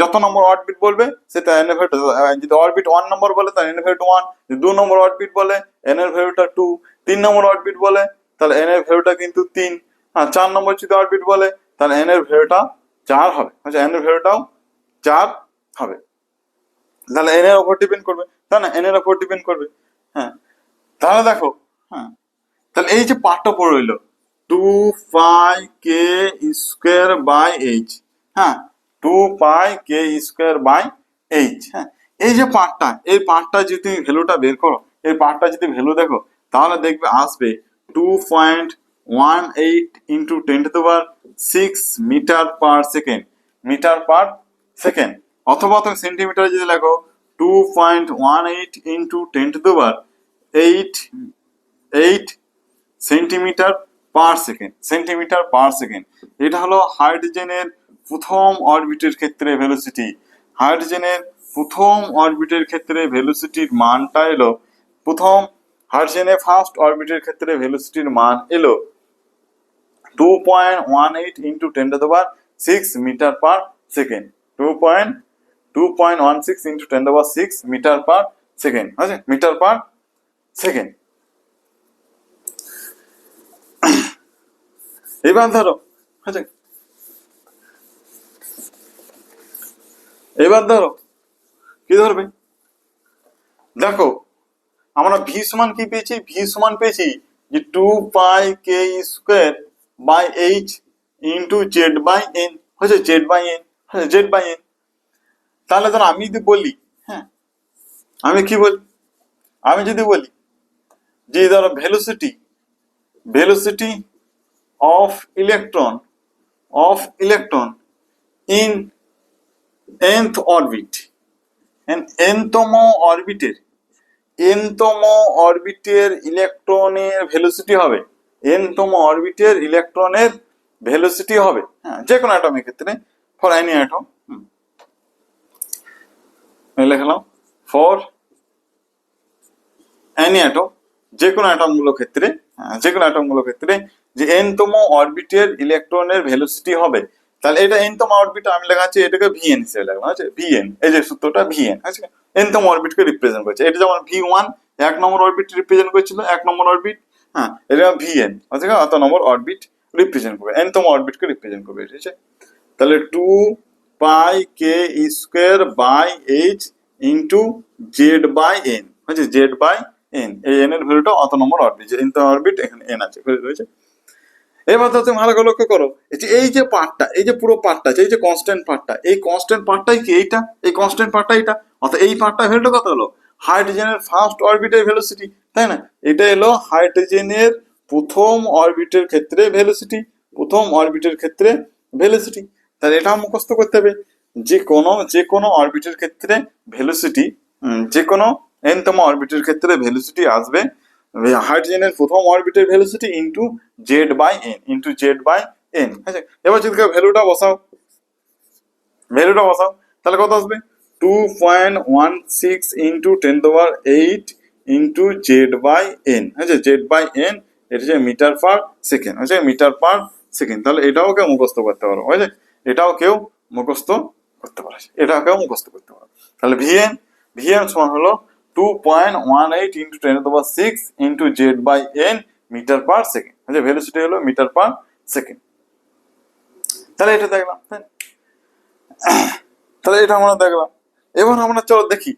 যত নম্বর অরবিট বলবে সেটা এন এর ভ্যালুটা, যদি অরবিট 1 নম্বর বলে তাহলে এন এর ভ্যালুটা 1, যদি 2 নম্বর অরবিট বলে এন এর ভ্যালুটা 2, 3 নম্বর অরবিট বলে তাহলে এন এর ভ্যালুটা কিন্তু 3, হ্যাঁ 4 নম্বর যদি অরবিট বলে তাহলে এন এর ভ্যালুটা 4 হবে, আচ্ছা এন এর ভ্যালুটাও 4 হবে, তাহলে এন এর উপর ডিপেন্ড করবে, তাই না, এন এর উপর ডিপেন্ড করবে। হ্যাঁ, তাহলে দেখো, হ্যাঁ তাহলে এই যে পার্টটা পড়ে রইলো 2 pi K square by H, হ্যাঁ 2 pi K square by H, হ্যাঁ এই যে পার্টটা, এই পার্টটা যদি তুমি ভ্যালুটা বের করো, এই পার্টটা যদি ভ্যালু দেখো তাহলে দেখবে আসবে 2.18 into 10⁶ metre per second, metre per second, অথবা তুমি সেন্টিমিটার যদি লেখো 2.18 into 10⁸ centimetre per second, centimetre per second. এটা হলো হাইড্রোজেনের প্রথম অরবিটের ক্ষেত্রে ভেলোসিটি, হাইড্রোজেনের প্রথম অরবিটের ক্ষেত্রে ভেলোসিটির মানটা এলো, প্রথম হাইড্রোজেনের ফার্স্ট অরবিটের ক্ষেত্রে ভেলোসিটির মান এলো 2.18 into 10⁶ metre per second, 2.16 into 10⁶ metre per second, আছে মিটার পার সেকেন্ড। এবার ধরো, আচ্ছা এবার ধরো কি ধরবে, দেখো আমরা ভি সমান কি পেয়েছি, ভি সমান পেয়েছি যে 2 pi K square by H into Z by N, হচ্ছে জেড বাই এন, হচ্ছে জেড বাই এন। তাহলে ধরো আমি যদি বলি, হ্যাঁ আমি কি বলি, আমি যদি বলি যে ধরো velocity, velocity of electron, of electron in nth orbit, nতম অরবিটের, nতম অরবিটের ইলেকট্রনের ভেলোসিটি হবে, nতম অরবিটের ইলেকট্রনের ভেলোসিটি হবে, হ্যাঁ যে কোনো অ্যাটমের ক্ষেত্রে, ফর এনি অ্যাটম, লিখলাম ফর এনি অ্যাটম, যে কোনো অ্যাটম গুলোর ক্ষেত্রে, যে কোনো অ্যাটম গুলোর ক্ষেত্রে যে nতম অরবিটের ইলেকট্রনের ভেলোসিটি হবে, তাহলে এটা nতম অরবিট আমি লেখাচ্ছি, এটাকে ভিএন হিসেবে লেখা আছে, ভিএন, এই যে সূত্রটা ভিএন আছে, nতম অরবিটকে রিপ্রেজেন্ট করছে, এটা যেমন ভি1 1 নম্বর অরবিট রিপ্রেজেন্ট করছিল, 1 নম্বর অরবিট, হ্যাঁ এটা ভিএন আছে কত নম্বর অরবিট রিপ্রেজেন্ট করবে, nতম অরবিটকে রিপ্রেজেন্ট করবে, ঠিক আছে। তাহলে 2 pi K square by H into Z by N, হচ্ছে জেড বাই এন, এই এন এর ভ্যালুটা অত নম্বর অরবিট, যে nতম অরবিট এখানে এন আছে রয়েছে। এবার তো তুমি ভালো করে লক্ষ্য করো, এই যে পার্টটা, এই যে পুরো পার্টটা, এই যে কনস্ট্যান্ট পার্টটা, এই কনস্ট্যান্ট পার্টটাই কি এইটা, এই কনস্ট্যান্ট পার্টটা এটা, অর্থাৎ এই পার্টটা ভ্যালুটা কত হলো, হাইড্রোজেনের ফার্স্ট অরবিটের ভেলোসিটি, তাই না, এটা এলো হাইড্রোজেনের প্রথম অরবিটের ক্ষেত্রে ভেলোসিটি, প্রথম অরবিটের ক্ষেত্রে ভেলোসিটি। তাহলে এটা মুখস্থ করতে হবে, যে কোনো অরবিটের ক্ষেত্রে ভেলোসিটি, যে কোনো nতম অরবিটের ক্ষেত্রে ভেলোসিটি আসবে হাইড্রোজেনের প্রথম অরবিটের velocity into Z by N, into Z by N, আচ্ছা এবার যদি ভ্যালুটা বসাও, ভ্যালুটা বসাও তাহলে কত আসবে 2.16 into 10⁸ into Z by N, আচ্ছা জেড বাই এন, এটা হচ্ছে মিটার পার সেকেন্ড, আচ্ছা মিটার পার সেকেন্ড। তাহলে এটাও কেউ মুখস্থ করতে পারো, বুঝলে, এটাও কেউ মুখস্থ করতে পারে, এটাও কেউ মুখস্থ করতে পারো। তাহলে ভিএন, ভিএন সমান হলো 2.18 into 10⁶ into Z by N metre per second, আচ্ছা ভেলোসিটি হলো মিটার পার সেকেন্ড। তাহলে এটা দেখলাম, তাহলে এটা আমরা দেখলাম। এবার আমরা চলো দেখি,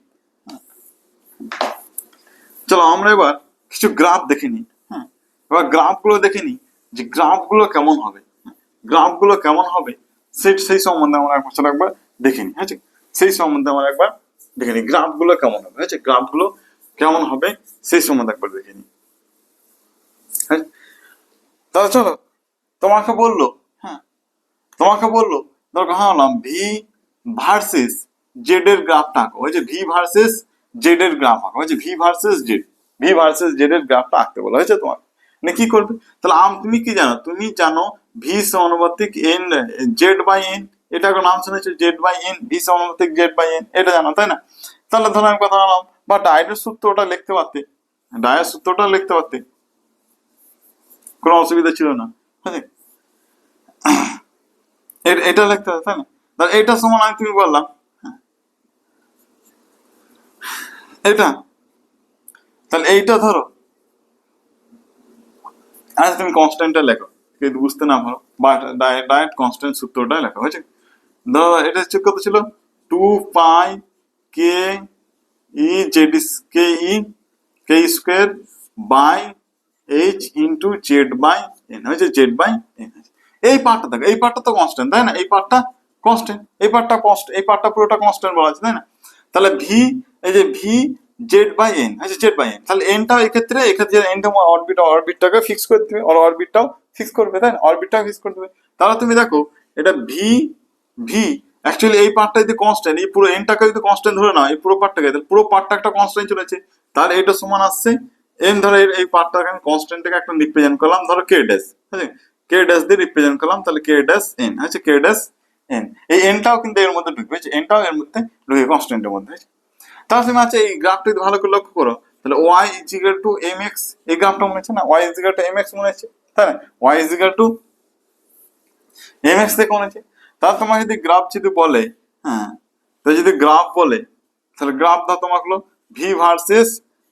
চলো আমরা এবার কিছু গ্রাফ দেখে নিই, হ্যাঁ এবার গ্রাফগুলো দেখে নিই যে গ্রাফগুলো কেমন হবে, গ্রাফগুলো কেমন হবে সেই সম্বন্ধে আমরা একবার দেখে নিই, হ্যাঁ সেই সম্বন্ধে আমরা একবার দেখে নিই গ্রাফগুলো কেমন হবে, হ্যাঁ গ্রাফগুলো কেমন হবে সেই সম্বন্ধে একবার দেখে নিই। হ্যাঁ তাহলে চলো, তোমাকে বললো, হ্যাঁ তোমাকে বললো দরকার হলাম ভি ভার্সেস জেড এর গ্রাফটা আঁকো, ওই যে ভি ভার্সেস জেড এর গ্রাফ আঁকো, ওই যে V versus Z, V versus Z এর গ্রাফটা আঁকতে বলা হয়েছে তোমার। কি করবে? তাহলে তুমি কি জানো? তুমি জানো ভি সমানুপাতিক এন জেড বাই এন, এটা একটা নাম শুনেছো, জেড বাই এন, ভি সমানুপাতিক জেড বাই এন, এটা জানো তাই না? তাহলে ধরো আমি কথা বললাম, বা ডায়েটের সূত্রটা লিখতে পারতে, ডায়ের সূত্রটা লিখতে পারতে, কোনো অসুবিধা ছিল না। হ্যাঁ, এটা লিখতে পারতে তাই না? তাহলে এটা সমান আমি তুমি বললাম এটা, তাহলে এইটা ধরো, আর তুমি কনস্ট্যান্টটা লেখো, কিন্তু বুঝতে না পারো বা ডায়েট কনস্ট্যান্ট সূত্রটা লেখা হয়েছে। ধরো এটা হচ্ছে কত ছিল, 2 pi K E Z K E K square by H into Z by N হয়েছে, জেড বাই এন। এই পার্টটা দেখো, এই পার্টটা তো কনস্ট্যান্ট তাই না? এই পার্টটা কনস্ট্যান্ট, এই পার্টটা কনস্ট্যান্ট, এই পার্টটা পুরোটা কনস্ট্যান্ট বলা আছে তাই না? তাহলে ভি, এই যে ভি জেড বাই এন হচ্ছে জেড বাই এন, তাহলে এনটাও এক্ষেত্রে এনটা অরবিটটাকে ফিক্স করে দেবে, অরবিটটাও ফিক্স করবে তাই না? অরবিটটাও ফিক্স করে দেবে। তাহলে তুমি দেখো এটা ভি, ভি অ্যাকচুয়ালি এই পার্টটা যদি কনস্ট্যান্ট, এই পুরো এনটাকে যদি কনস্ট্যান্ট ধরে নাও, এই পুরো পার্টটাকে, তাহলে পুরো পার্টটা একটা কনস্ট্যান্ট চলেছে, তাহলে এটা সমান আসছে এন। ধরো এই পার্টটাকে আমি কনস্ট্যান্টটাকে একটা রিপ্রেজেন্ট করলাম, ধরো কে ড্যাশ, ঠিক আছে, কে ড্যাশ দিয়ে রিপ্রেজেন্ট করলাম, তাহলে কে ড্যাশ এন হচ্ছে, কে ড্যাশ এন। এই এনটাও কিন্তু এর মধ্যে ঢুকবে, এনটাও এর মধ্যে ঢুকে কনস্ট্যান্টের মধ্যে। তাহলে তুমি আছে এই গ্রাফটা যদি ভালো করে লক্ষ্য করো, তাহলে Y is equal to M X, এই গ্রাফটা মনে হচ্ছে না, Y is equal to M X মনে হচ্ছে তাই না? Y is equal to M X দেখে মনে হচ্ছে। তাহলে তোমাকে যদি গ্রাফ যদি বলে, হ্যাঁ, তো যদি গ্রাফ বলে, তাহলে গ্রাফ দাও তোমাকে হলো ভি ভার্সেস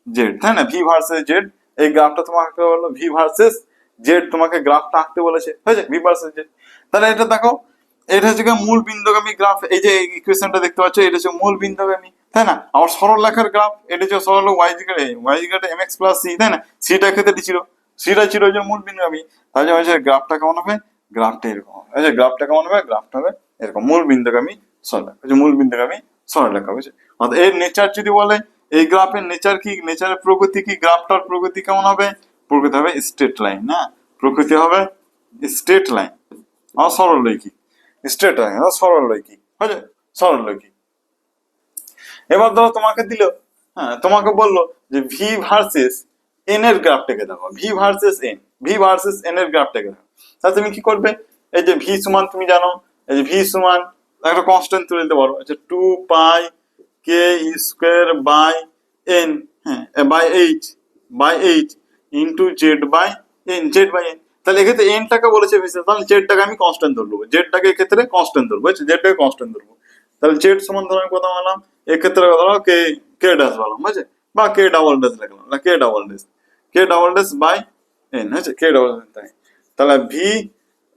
জেড তাই না? ভি ভার্সেস জেড, এই গ্রাফটা তোমাকে বললো ভি ভার্সেস জেড, তোমাকে গ্রাফটা আঁকতে বলেছে, হয়েছে ভি ভার্সেস জেড। তাহলে এটা দেখো, এটা হচ্ছে মূল বিন্দুগামী গ্রাফ, এই যে ইকুয়েশনটা দেখতে পাচ্ছ, এটা হচ্ছে মূল বিন্দুগামী তাই না? আবার সরল রেখার গ্রাফ, এটা হচ্ছে সরল Y equal M X plus C তাই না? সিটা ক্ষেত্রে ছিল, সিটা ছিল যে মূল বিন্দুগামী, তাহলে হচ্ছে গ্রাফটা কেমন হবে, গ্রাফটা এরকম হবে। আচ্ছা, গ্রাফটা কেমন হবে, গ্রাফটা হবে এরকম, মূল বিন্দুগামী সরলরেখা, মূল বিন্দুগামী সরলরেখা হয়েছে। অর্থাৎ এর নেচার যদি বলে, এই গ্রাফের নেচার কি, নেচারের প্রকৃতি কি, গ্রাফটার প্রকৃতি কেমন হবে, প্রকৃতি হবে স্ট্রেট লাইন না, প্রকৃতি হবে স্ট্রেট লাইন আর সরলরৈখিক, স্ট্রেট লাইন আর সরলরৈখিক হয়েছে, সরলরৈখিক। এবার ধরো তোমাকে দিল, হ্যাঁ, তোমাকে বললো যে ভি ভার্সেস এন এর গ্রাফটাকে দেখো, V versus N, V versus N এর গ্রাফটাকে দেখো। তাহলে তুমি কি করবে, এই যে ভি সমান তুমি জানো, এই যে ভি সমান একটা কনস্ট্যান্ট তুলে নিতে পারো, আচ্ছা 2 pi K square by N, হ্যাঁ, by H into Z by N, Z by N. তাহলে এক্ষেত্রে এনটাকে বলেছে ভেসে, তাহলে জেডটাকে আমি কনস্ট্যান্ট ধরবো, জেডটাকে এক্ষেত্রে কনস্ট্যান্ট ধরবো, জেডটাকে কনস্ট্যান্ট ধরবো। তাহলে জেড সমান ধরো আমি কথা বললাম, এক্ষেত্রে ধরো কে, কে ড্যাশ বললাম, বুঝছে, বা কে ডাবল ড্যাশ লিখলাম, না K double dash, K double dash by N হচ্ছে, কে ডাবল ড্যাশ। তাহলে V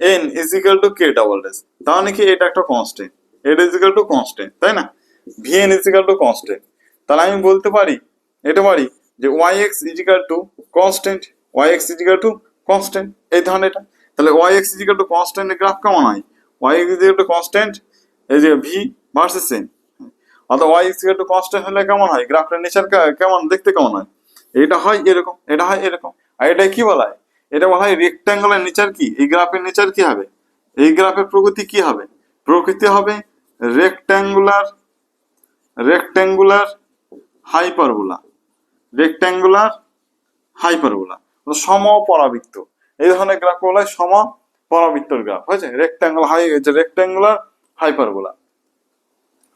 N is equal to K double dash, তাহলে কি এটা একটা কনস্ট্যান্ট, এটা ইজ ইকাল টু কনস্ট্যান্ট তাই না? V N is equal to constant, তাহলে আমি বলতে পারি, এটা পারি যে Y X is equal to constant, Y X is equal to constant, এই ধরনের এটা। তাহলে Y X is equal to constant এর গ্রাফ কেমন হয়, Y X is equal to constant, এই যে ভি ভার্সেস এন, অর্থাৎ Y is equal to constant হলে কেমন হয়, গ্রাফটার নেচার কেমন দেখতে কেমন হয়, এটা হয় এরকম, এটা হয় এরকম। আর এটা কি বলা হয়, এটা বলা হয় রেক্ট্যাঙ্গুলার নেচার কি, এই গ্রাফের নেচার কি হবে, এই গ্রাফের প্রকৃতি কি হবে, প্রকৃতি হবে rectangular, rectangular hyperbola, rectangular hyperbola, সমপরাবৃত্ত, এই ধরনের গ্রাফ বলা হয় সমপরাবৃত্তর গ্রাফ, হয়েছে রেক্ট্যাঙ্গুলার হাইপারবোলা,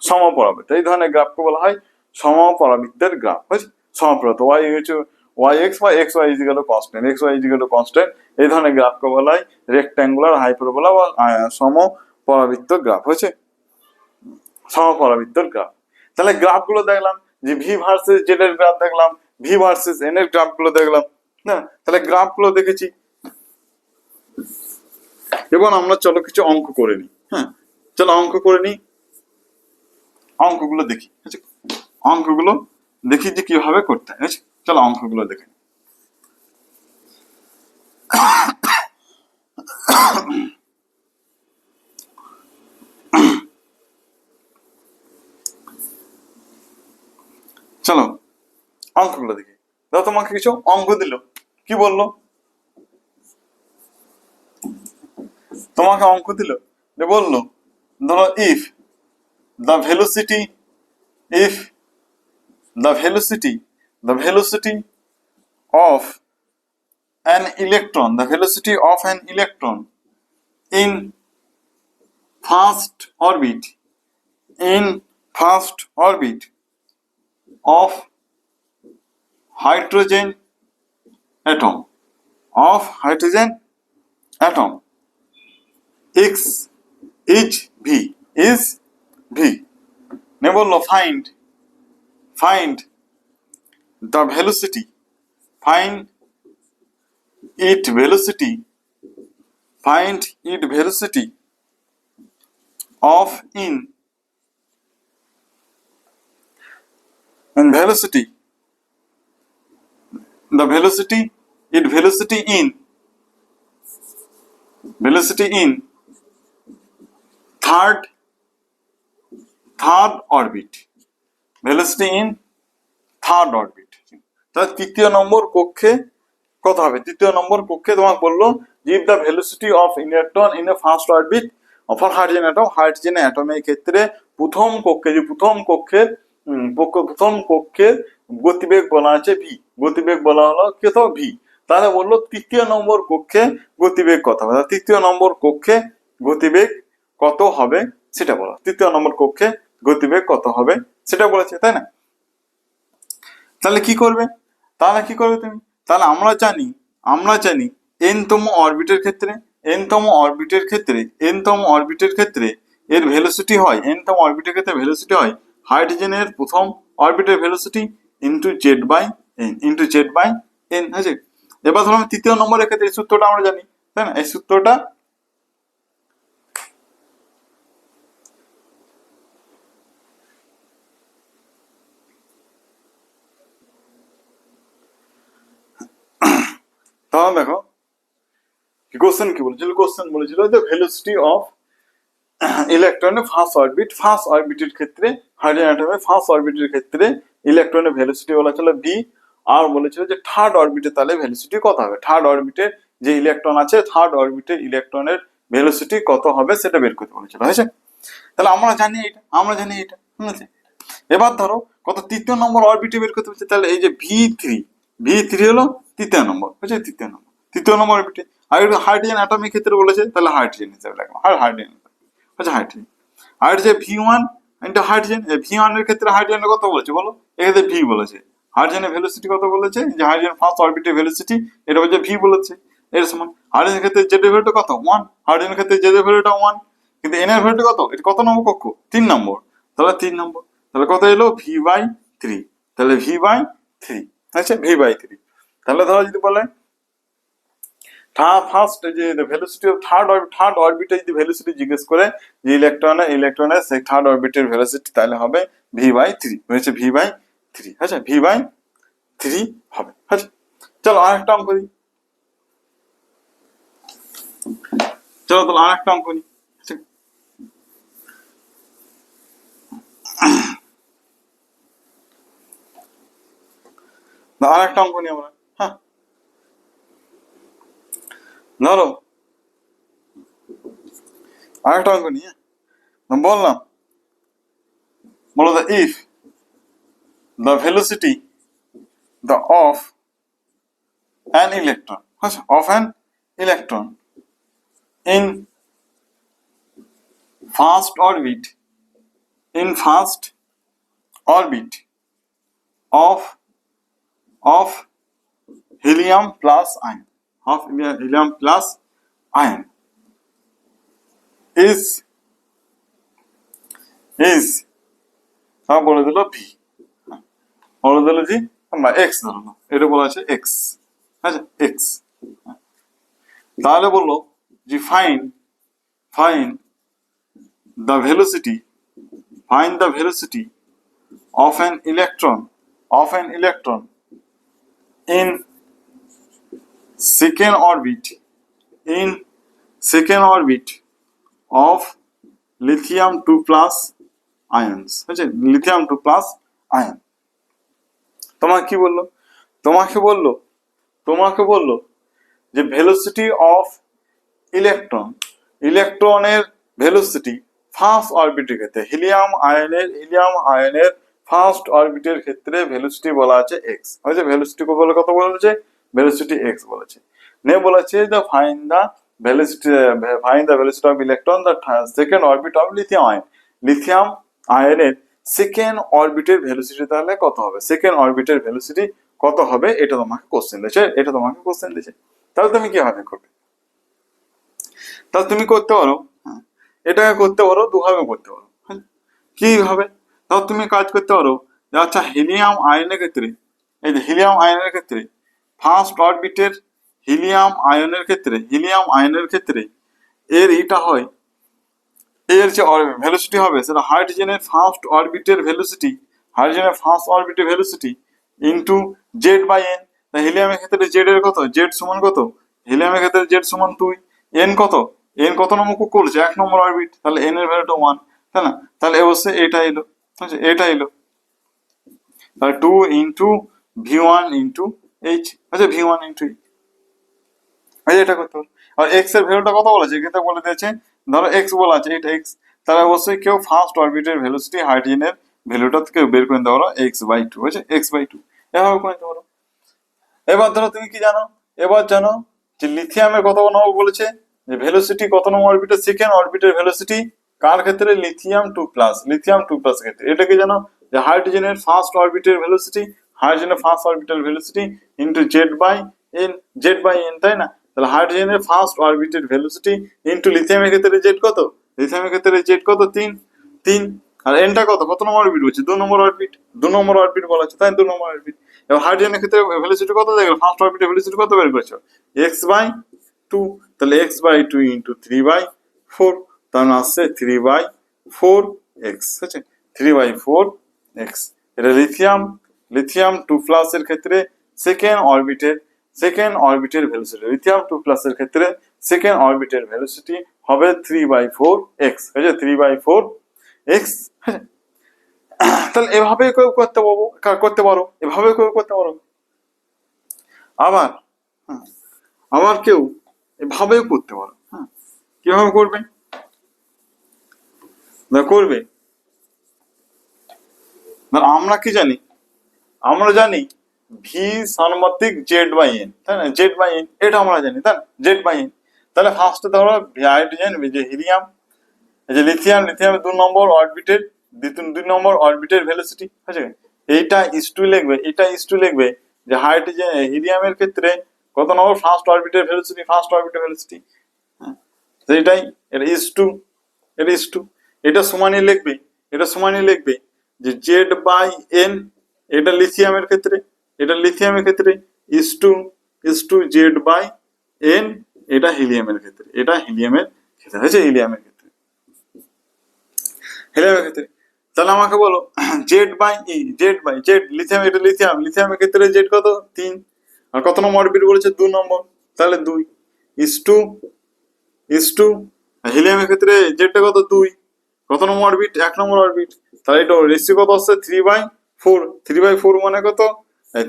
সমপরাবৃত্ত, এই ধরনের গ্রাফকে বলা হয় সমপরাবৃত্তের গ্রাফ, হয়েছে সমপরাবৃত্ত। ওয়াই হচ্ছে ওয়াই এক্স বা X Y is equal to constant, X Y is equal to constant, এই ধরনের গ্রাফকে বলা হয় রেক্ট্যাঙ্গুলার হাইপারবোলা বা সমপরাবৃত্ত গ্রাফ, হয়েছে সমপরাবৃত্তর গ্রাফ। তাহলে গ্রাফ গুলো দেখলাম, যে ভি ভার্সেস জেড এর গ্রাফ দেখলাম, ভি ভার্সেস এন এর গ্রাফ গুলো দেখলাম না, তাহলে গ্রাফ গুলো দেখেছি। এবার আমরা চলো কিছু অঙ্ক করে নিই, হ্যাঁ, চলো অঙ্ক করে নিই, অঙ্কগুলো দেখি, অঙ্কগুলো দেখি যে কিভাবে করতে হয়, চলো অঙ্কগুলো দেখে। চলো অঙ্কগুলো দেখি। দাও তোমাকে কিছু অঙ্ক দিল, কি বললো, তোমাকে অঙ্ক দিল, বললো ধরো if the velocity, if the velocity of an electron, the velocity of an electron in first orbit, in first orbit of hydrogen atom, of hydrogen atom, x is v, is v. Now বললো find the velocity, find its velocity, find its velocity of in, and velocity, the velocity, its velocity in, velocity in third orbit, velocity in third orbit. তাহলে তৃতীয় নম্বর কক্ষে কত হবে? তৃতীয় নম্বর কক্ষে তোমাকে বললো if the velocity of electron in a first orbit of a hydrogen atom, hydrogen অ্যাটমের ক্ষেত্রে প্রথম কক্ষের গতিবেগ বলা আছে v, গতিবেগ বলা হলো কত v। তাহলে বললো তৃতীয় নম্বর কক্ষে গতিবেগ কত হবে, তৃতীয় নম্বর কক্ষে গতিবেগ কত হবে সেটা বলো, তৃতীয় নম্বর কক্ষে গতিবেগ কত হবে সেটা বলেছে, তাই না? তাহলে কি করবে তুমি? তাহলে আমরা জানি n-তম অরবিটের ক্ষেত্রে এর ভেলোসিটি হয়, n-তম অরবিটের ক্ষেত্রে ভেলোসিটি হয় হাইড্রোজেনের প্রথম অরবিটের velocity into z by n আছে। এবার ধরো তৃতীয় নম্বরের ক্ষেত্রে এই সূত্রটা আমরা জানি, তাই না? এই সূত্রটা তাহলে দেখো কোশ্চেন কি বলেছিল, যে ভেলোসিটি অফ ইলেকট্রনের ফার্স্ট অরবিটের ক্ষেত্রে, হাইড্রোজেন অ্যাটমের ফার্স্ট অরবিটের ক্ষেত্রে ইলেকট্রনের ভেলোসিটি বলা ছিল v, আর বলেছিল যে থার্ড অরবিটে তাহলে ভেলোসিটি কত হবে, থার্ড অরবিটে যে ইলেকট্রন আছে থার্ড অরবিটে ইলেকট্রনের ভেলোসিটি কত হবে সেটা বের করতে বলেছিল, হয়েছে? তাহলে আমরা জানি এটা ঠিক আছে। এবার ধরো কত তৃতীয় নম্বর অরবিটে বের করতে বলছে, তাহলে এই যে v3 হলো তৃতীয় নম্বর, বুঝছো? তৃতীয় নম্বর অরবিটে। আর হাইড্রোজেন অ্যাটমের ক্ষেত্রে বলেছে, তাহলে হাইড্রোজেন হিসেবে রাখলাম, হাইড্রোজেন আর যে v1 ইনটু হাইড্রোজেন, v1 এর ক্ষেত্রে হাইড্রোজেনের কত বলেছে বলো, এখানে v বলেছে। হাইড্রোজেনের ভেলোসিটি কত বলেছে, যে হাইড্রোজেন ফার্স্ট অরবিটের ভেলোসিটি এটা বলছে v বলেছে, এর সমান হাইড্রোজেনের ক্ষেত্রে z এর ভ্যালুটা কত 1, হাইড্রোজেনের ক্ষেত্রে z এর ভ্যালুটা 1, কিন্তু n এর ভ্যালুটা কত, এটা কত নম্বর কক্ষ, 3 নম্বর, তাহলে 3 নম্বর, তাহলে কত এলো v/3, তাহলে v/3, আচ্ছা v/3। তাহলে ধরো যদি বলে ফার্স্ট যে ভেলোসিটি অফ থার্ড অরবিটে যদি ভেলোসিটি জিজ্ঞেস করে যে ইলেকট্রনের সেই থার্ড অরবিটের ভেলোসিটি, তাহলে হবে v/3, হয়েছে v/3, আচ্ছা v/3 হবে, আচ্ছা। চলো আরেকটা অঙ্ক দিই, আরেকটা অঙ্ক নিই আমরা, হ্যাঁ। ধরো আরেকটা অঙ্ক নিই, বললাম বলো if the velocity of an electron, of an electron in first orbit of helium plus ion, is বলে দিল v, বলে দিল যে আমরা x ধরলাম, এটা বলা আছে x, আচ্ছা x। তাহলে বললো যে find the velocity of an electron in second orbit of lithium 2+ ions, বুঝছে? lithium 2+ ion। তোমাকে কি বললো, তোমাকে বললো যে ভেলোসিটি অফ ইলেকট্রনের ভেলোসিটি ফার্স্ট অরবিটের ক্ষেত্রে হিলিয়াম আয়নের ফার্স্ট অরবিটের ক্ষেত্রে ভেলোসিটি বলা আছে x, হয়েছে? ভেলোসিটি বলে কত বলেছে, ভেলোসিটি x বলেছে। নিয়ে বলেছে যে find the velocity of electron the second orbit of lithium ion. Lithium আয়নের সেকেন্ড অরবিটের ভেলোসিটি তাহলে কত হবে, সেকেন্ড অরবিটের ভেলোসিটি কত হবে, এটা তোমাকে কোশ্চেন দিয়েছে। তাহলে তুমি কিভাবে করবে, তাহলে তুমি করতে পারো, এটাকে করতে পারো দুভাবে করতে পারো। কিভাবে, তাহলে তুমি কাজ করতে পারো যে আচ্ছা হিলিয়াম আয়নের ক্ষেত্রে, এই যে হিলিয়াম আয়নের ক্ষেত্রে ফার্স্ট অরবিটের হিলিয়াম আয়নের ক্ষেত্রে এর এটা হয়, এর যে ভেলোসিটি হবে সেটা হাইড্রোজেনের ফার্স্ট অরবিটের velocity into Z by N. হিলিয়ামের ক্ষেত্রে জেড এর কত, জেড সমান কত, হিলিয়ামের ক্ষেত্রে জেড সমান 2, এন কত, এন কত নম্বর কুক করছে 1 নম্বর অরবিট, তাহলে এন এর ভ্যালুটা 1, তাই না, তাহলে অবশ্যই এটা এলো, তাহলে 2 ইন্টু v1 ইন্টু এইচ, আচ্ছা v1 ইন্টু এইচ, এটা করতে হবে। আর এক্স এর ভ্যালুটা কত বলেছে, এক্ষেত্রে বলে দিয়েছে ধরো এক্স বলা আছে, এটা এক্স, তাহলে অবশ্যই কেউ ফার্স্ট অরবিটের ভেলোসিটি হাইড্রোজেনের ভ্যালুটা কেউ বের করে নিতে পারো x/2, হয়েছে x/2, এভাবে করে নিতে পারো। এবার ধরো তুমি কি জানো, এবার জানো যে লিথিয়ামের কত নম্বর বলেছে, যে ভেলোসিটি কত নম্বর অরবিটের, সেকেন্ড অরবিটের ভেলোসিটি কার ক্ষেত্রে, লিথিয়াম 2+ ক্ষেত্রে। এটা কি জানো যে হাইড্রোজেনের ফার্স্ট অরবিটের velocity into Z by N, তাই না, তাহলে হাইড্রোজেনের ফার্স্ট অরবিটের ভেলোসিটি ইনটু লিথিয়ামের ক্ষেত্রে জেড কত, 3, আর এনটা কত নম্বর অরবিট বলছে, 2 নম্বর অরবিট বলা আছে, তাই 2 নম্বর অরবিট। এবার হাইড্রোজেনের ক্ষেত্রে ভেলোসিটি কত দেখো, ফার্স্ট অরবিটের ভেলোসিটি কত বের করেছো, x/2, তাহলে x/2 ইনটু 3/4, তার মানে আসছে 3/4x, ঠিক আছে, 3/4x। এটা লিথিয়াম 2+ এর ক্ষেত্রে সেকেন্ড অরবিটের ভেলোসিটি, লিথিয়াম 2+ এর ক্ষেত্রে সেকেন্ড অরবিটের ভেলোসিটি হবে 3/4x, হয়েছে 3/4x। তাহলে এভাবে কেউ করতে পারো, এভাবে কেউ করতে পারো। আবার কেউ এভাবেও করতে পারো। কিভাবে করবে আমরা কি জানি, আমরা জানি ভি সানুপাতিক জেড/এন, তাই না, জেড/এন এটা আমরা জানি, তাই না, জেড/এন। তাহলে ফার্স্টে ধরো হাইড্রোজেন, যে হিলিয়াম, এই যে লিথিয়ামের 2 নম্বর অরবিটের ভেলোসিটি, আছে, এইটা ইস2 লিখবে যে হাইড্রোজেন হিলিয়ামের ক্ষেত্রে কত নম্বর ফার্স্ট অরবিটের ভেলোসিটি, এইটাই, এটা ইস2, এটা সমানই লিখবে যে জেড/এন, এটা লিথিয়ামের ক্ষেত্রে ইস2 জেড/এন, এটা হিলিয়ামের ক্ষেত্রে, হয়েছে হিলিয়ামের ক্ষেত্রে। তাহলে আমাকে বলো জেড লিথিয়ামের ক্ষেত্রে জেড কত, 3, আর কত নম্বর অরবিট বলেছে, 2 নম্বর, তাহলে 2 ইস2 হিলিয়ামের ক্ষেত্রে জেডটা কত, 2, কত নম্বর অরবিট, 1 নম্বর অরবিট, তাহলে এটা রেশিও কত আসছে, 3/4 মানে কত,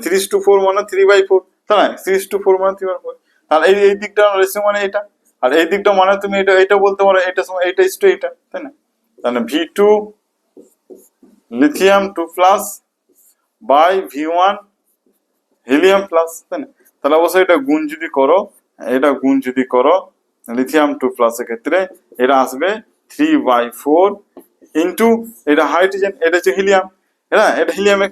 3:4 মানে 3/4, তাই না, 3:4 মানে 3/4, তাহলে এই দিকটা রেশিও মানে এটা, আর এই দিকটা মানে তুমি এটা বলতে পারো, এটা সময় এটা ইস টু এটা, তাই না, তাহলে V2 lithium 2+ by V1 helium plus, তাই না, তাহলে অবশ্যই এটা গুণ যদি করো লিথিয়াম 2+ এর ক্ষেত্রে এটা আসবে 3/4 ইন্টু এটা হাইড্রোজেন, এটা হচ্ছে হিলিয়াম, হ্যাঁ, এটা হিলিয়ামের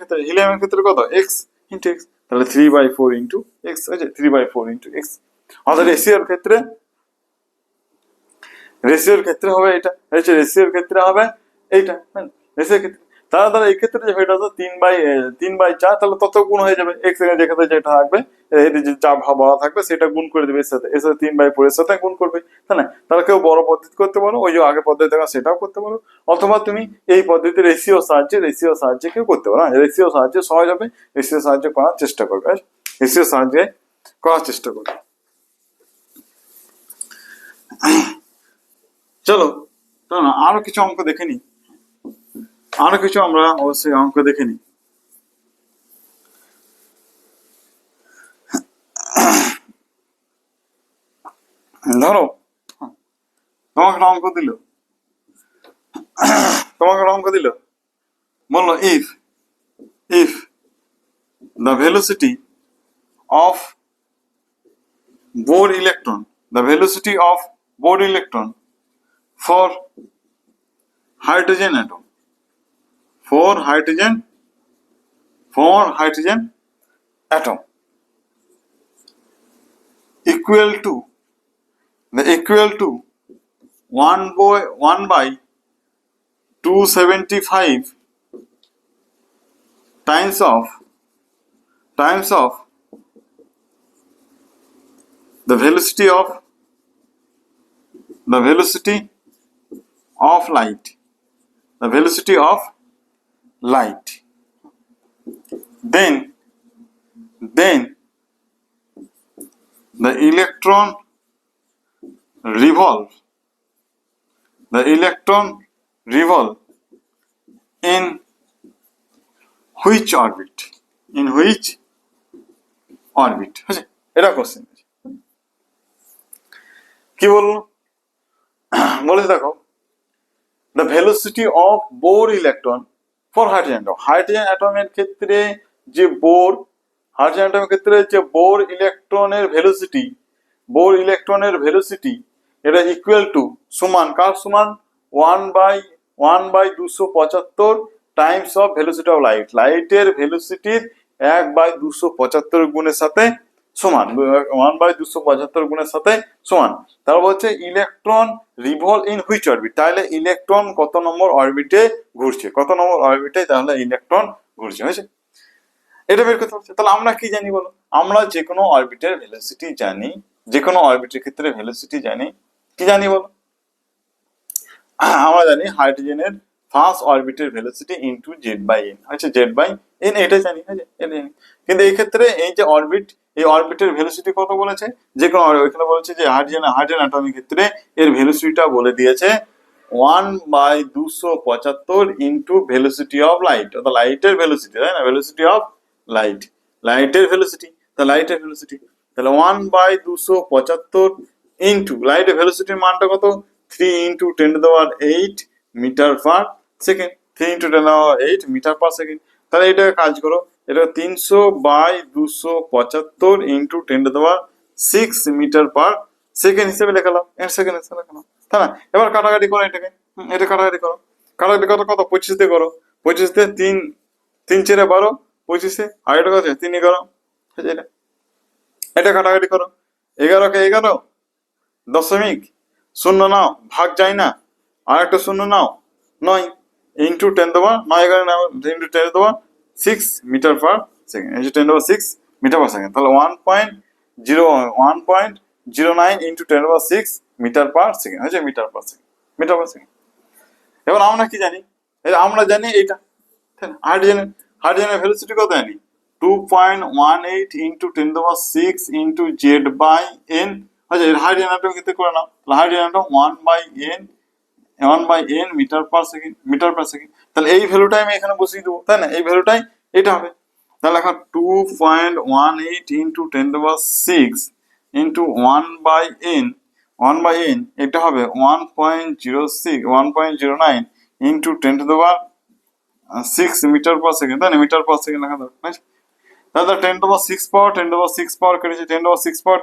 ক্ষেত্রে কত, x ইন্টু x, তাহলে 3/4 ইন্টু x, আছে 3/4 ইন্টু x। অর্থাৎ রেশিওর ক্ষেত্রে হবে এটা, রেশিওর ক্ষেত্রে হবে এইটা, রেশিওর ক্ষেত্রে, তাহলে এই ক্ষেত্রে যে এটা 3/4, তাহলে তত গুণ হয়ে যাবে, x এর যেখানে যেটা থাকবে যা বলা থাকবে সেটা গুণ করে দেবে, এর সাথে 3/4 এর সাথে গুণ করবে, তাই না, তাহলে কেউ বড় পদ্ধতি করতে পারো, ওই যে আগে পদ্ধতি দেখা সেটাও করতে পারো, অথবা তুমি এই পদ্ধতি রেশিওর সাহায্যে কেউ করতে পারো, রেশিওর সাহায্যে সহজ হবে, রেশিওর সাহায্যে করার চেষ্টা করবে, চলো আরো কিছু অঙ্ক দেখে নি, আমরা অবশ্যই অঙ্ক দেখে নি। ধরো তোমাকে একটা অঙ্ক দিল, বললো if the velocity of Bohr electron, the velocity of Bohr electron for hydrogen atom, for hydrogen atom equal to 1 by 275 times of the velocity of light, then the electron revolve in which orbit, হয়েছে? এটা question কি বললো, বলেছে দেখো the velocity of Bohr electron for hydrogen atom, hydrogen অ্যাটমের ক্ষেত্রে যে bore ইলেকট্রনের ভেলোসিটি এটা ইকুয়াল টু সমান কার সমান 1/275 Times of velocity of light, লাইটের ভেলোসিটির 1/275 গুণের সাথে সমান, 1/275 গুণের সাথে সমান। তারপর হচ্ছে electron revolve in which orbit, তাহলে ইলেকট্রন কত নম্বর অরবিটে ঘুরছে, তাহলে ইলেকট্রন ঘুরছে, হয়েছে? এটা বের করতে পারছে। তাহলে আমরা কি জানি বলো, আমরা যে কোনো অরবিটের ভেলোসিটি জানি, যে কোনো অরবিটের ক্ষেত্রে ভেলোসিটি জানি, কি জানি বলো? আমরা জানি হাইড্রোজেনের ফার্স্ট অরবিটের ভেলোসিটি ইনটু z/n, আচ্ছা z/n এটা জানি, কিন্তু এই ক্ষেত্রে এই যে এই অরবিটের ভেলোসিটি কত বলেছে, যে কোনো ওইখানে বলেছে যে হাইড্রোজেন অ্যাটমের ক্ষেত্রে এর ভেলোসিটিটা বলে দিয়েছে 1/275 ইনটু ভেলোসিটি অফ লাইট, অর্থাৎ লাইটের ভেলোসিটি, তাই না, ভেলোসিটি অফ লাইটের ভেলোসিটি, তাহলে 1/275 ইনটু লাইটের ভেলোসিটির মানটা কত, 3 × 10⁸ metre per second, 3 × 10⁸ metre per second. তাহলে এটা কাজ করো, এটা 300/275 ইনটু 10⁶ মিটার পার সেকেন্ড হিসেবে লেখালাম, তাই না? এবার কাটাকাটি করো এটাকে, কাটাকাটি কত 25 দিয়ে করো, 25 দিয়ে 3 4 12, 25 আর এটা কত 3 11, এটা কাটাকাটি করো, 11 কে 11 দশমিক শূন্য নাও, ভাগ যায় না, আর একটা শূন্য নাও, 9 into 10⁻⁹ metre per second, 10⁶ metre per second, তাহলে 1.09 ইন্টু 10⁶ মিটার পার সেকেন্ড, হয়েছে? Metre per second. এবার আমরা কি জানি, আমরা জানি এইটা হাইড্রোজেনের ভেলোসিটি কত জানি, 2.18 ইন্টু 10⁶ ইন্টু z/n, আচ্ছা হাইড্রোজেন অ্যাটম ক্ষেত্রে করে নাও, hydrogen atom 1/n metre per second, তাহলে এই ভ্যালুটাই আমি এখানে বসিয়ে দেবো, তাই না, এই ভ্যালুটাই এটা হবে। তাহলে এখন 2.18 ইন্টু 10⁶ ইন্টু 1/n এটা হবে 1.09 ইন্টু 10⁶ মিটার পার সেকেন্ড, তাই না, মিটার পার সেকেন্ড লেখা দরকার। তাহলে 10⁶ পাওয়ার কেটেছে, 10⁶ পাওয়ার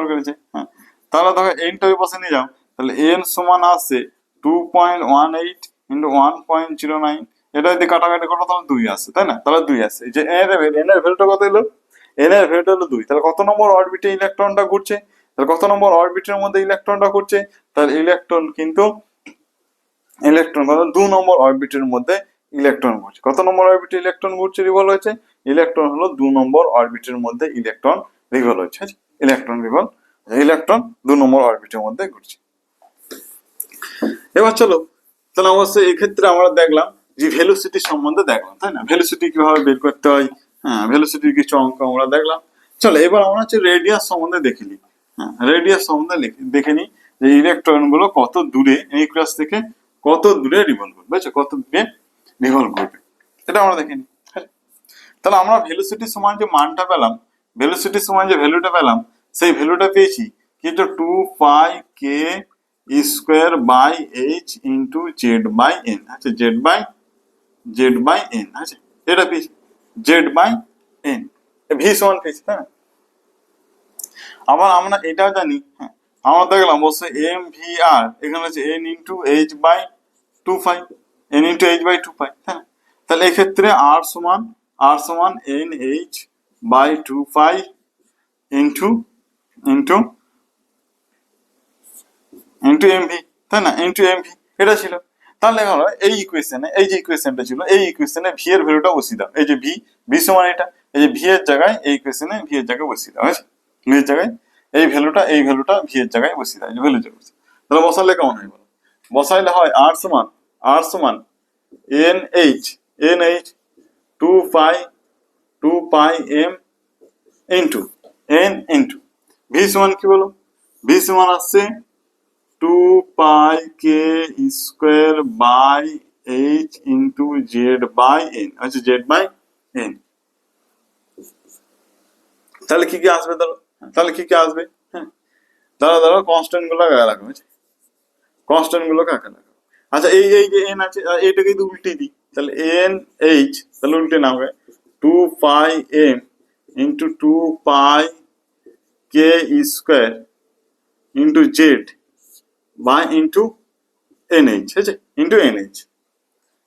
কেটেছে, হ্যাঁ। তাহলে দেখো এনটা ওই পাশে নিয়ে যাও, তাহলে এন সমান আসছে 2.18 ইন্টু 1.09, এটা যদি কাটাকাটি করো তাহলে 2 আসছে, তাই না, তাহলে 2 আসছে। যে এন এর ভ্যালুটা কত এলো, এন এর ভ্যালুটা হলো 2, তাহলে কত নম্বর অরবিটে ইলেকট্রনটা ঘুরছে, তাহলে কত নম্বর অরবিটের মধ্যে ইলেকট্রনটা ঘুরছে, তাহলে ইলেকট্রন 2 নম্বর অরবিটের মধ্যে ইলেকট্রন ঘুরছে। কত নম্বর অরবিটে ইলেকট্রন ঘুরছে, রিভলভ হয়েছে, ইলেকট্রন হলো 2 নম্বর অরবিটের মধ্যে ইলেকট্রন রিভলভ হচ্ছে, ইলেকট্রন 2 নম্বর অরবিটের মধ্যে ঘুরছে। এবার চলো, তাহলে অবশ্যই এই ক্ষেত্রে আমরা দেখলাম যে ভেলোসিটি সম্বন্ধে দেখলাম, তাই না, ভেলোসিটি কিভাবে বের করতে হয়, হ্যাঁ, ভেলোসিটির কিছু অঙ্ক আমরা দেখলাম। চলো এবার আমরা হচ্ছে রেডিয়াস সম্বন্ধে দেখে নিই, হ্যাঁ, রেডিয়াস সম্বন্ধে দেখে নিই যে ইলেকট্রন গুলো কত দূরে নিউক্লিয়াস থেকে কত দূরে রিভলভ করবে, বুঝছো, কত দূরে রিভলভ করবে, এটা আমরা দেখে নিই। তাহলে আমরা ভেলোসিটির সমান যে মানটা পেলাম, ভেলোসিটির সমান যে ভ্যালুটা পেলাম, সেই ভ্যালুটা পেয়েছি কিন্তু 2πk² ইন্টু z/n, আচ্ছা z/n, আচ্ছা এটা পেয়েছি z/n, ভি সমান পেয়েছি, তাই না। আবার আমরা এটাও জানি, হ্যাঁ, আমরা দেখলাম বলছে এম ভি আর এখানে হচ্ছে N into H by 2 pi, N into H by 2 pi, হ্যাঁ। তাহলে এক্ষেত্রে আর সমান N H by 2 pi into into into M V, তাই না, ইন্টু এম ভি এটা ছিল। তাহলে হলো এই ইকুয়েশনে, এই যে ইকুয়েশনটা ছিল, এই ইকুয়েশনে ভি এর ভ্যালুটা বসিয়ে দাও। এই যে ভি সমান এটা, এই যে ভি এর জায়গায় এই ইকুয়েশনে ভি এর জায়গায় বসিয়ে দাও, হয়েছে। ভি এর জায়গায় এই ভ্যালুটা ভি এর জায়গায় বসিয়ে দাও, ভ্যালু জায়গায়। তাহলে বসালে কেমন হয় বলো? বসাইলে হয় আর সমান N H 2 pi M into V সমান কি বলো? ভি সমান আসছে 2 pi K square by H into Z by N, আচ্ছা জেড বাই এন। তাহলে কি আসবে ধরো? তাহলে কি আসবে? হ্যাঁ, ধরো কনস্ট্যান্ট গুলো কাকে রাখো, কনস্ট্যান্ট গুলো কাকে রাখো? আচ্ছা এই যে এন আছে, এইটাকে যদি উল্টে দিই তাহলে এন এইচ, তাহলে উল্টে না হবে 2 pi M into 2 pi K square into Z by into N H, হয়েছে, ইন্টু এন এইচ।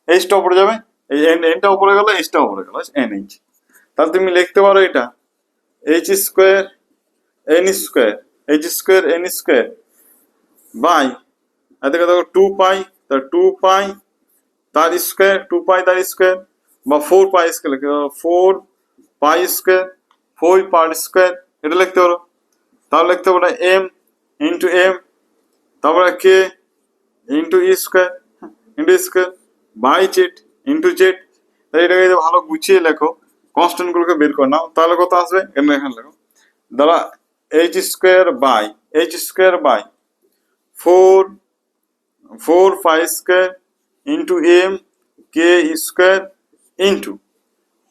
এইচটা উপরে যাবে, এই এনটা উপরে গেল, এইচটা উপরে গেল, এন এইচ। তাহলে তুমি লিখতে পারো এটা H square N square by, এদিকে দেখো 2 পাই, তার 2 পাই তার স্কোয়ার বা 4 পাই স্কোয়ার লিখতে পারো, 4 পাই স্কোয়ার এটা লিখতে পারো। তাহলে লিখতে পারো এম ইন্টু এম, তারপরে K into square by Z into Z. এটাকে ভালো গুছিয়ে লেখো, কনস্ট্যান্ট গুলোকে বের করে নাও, তাহলে কত আসবে এখানে লেখো। দাঁড়া, H square by 4 pi square into M K square into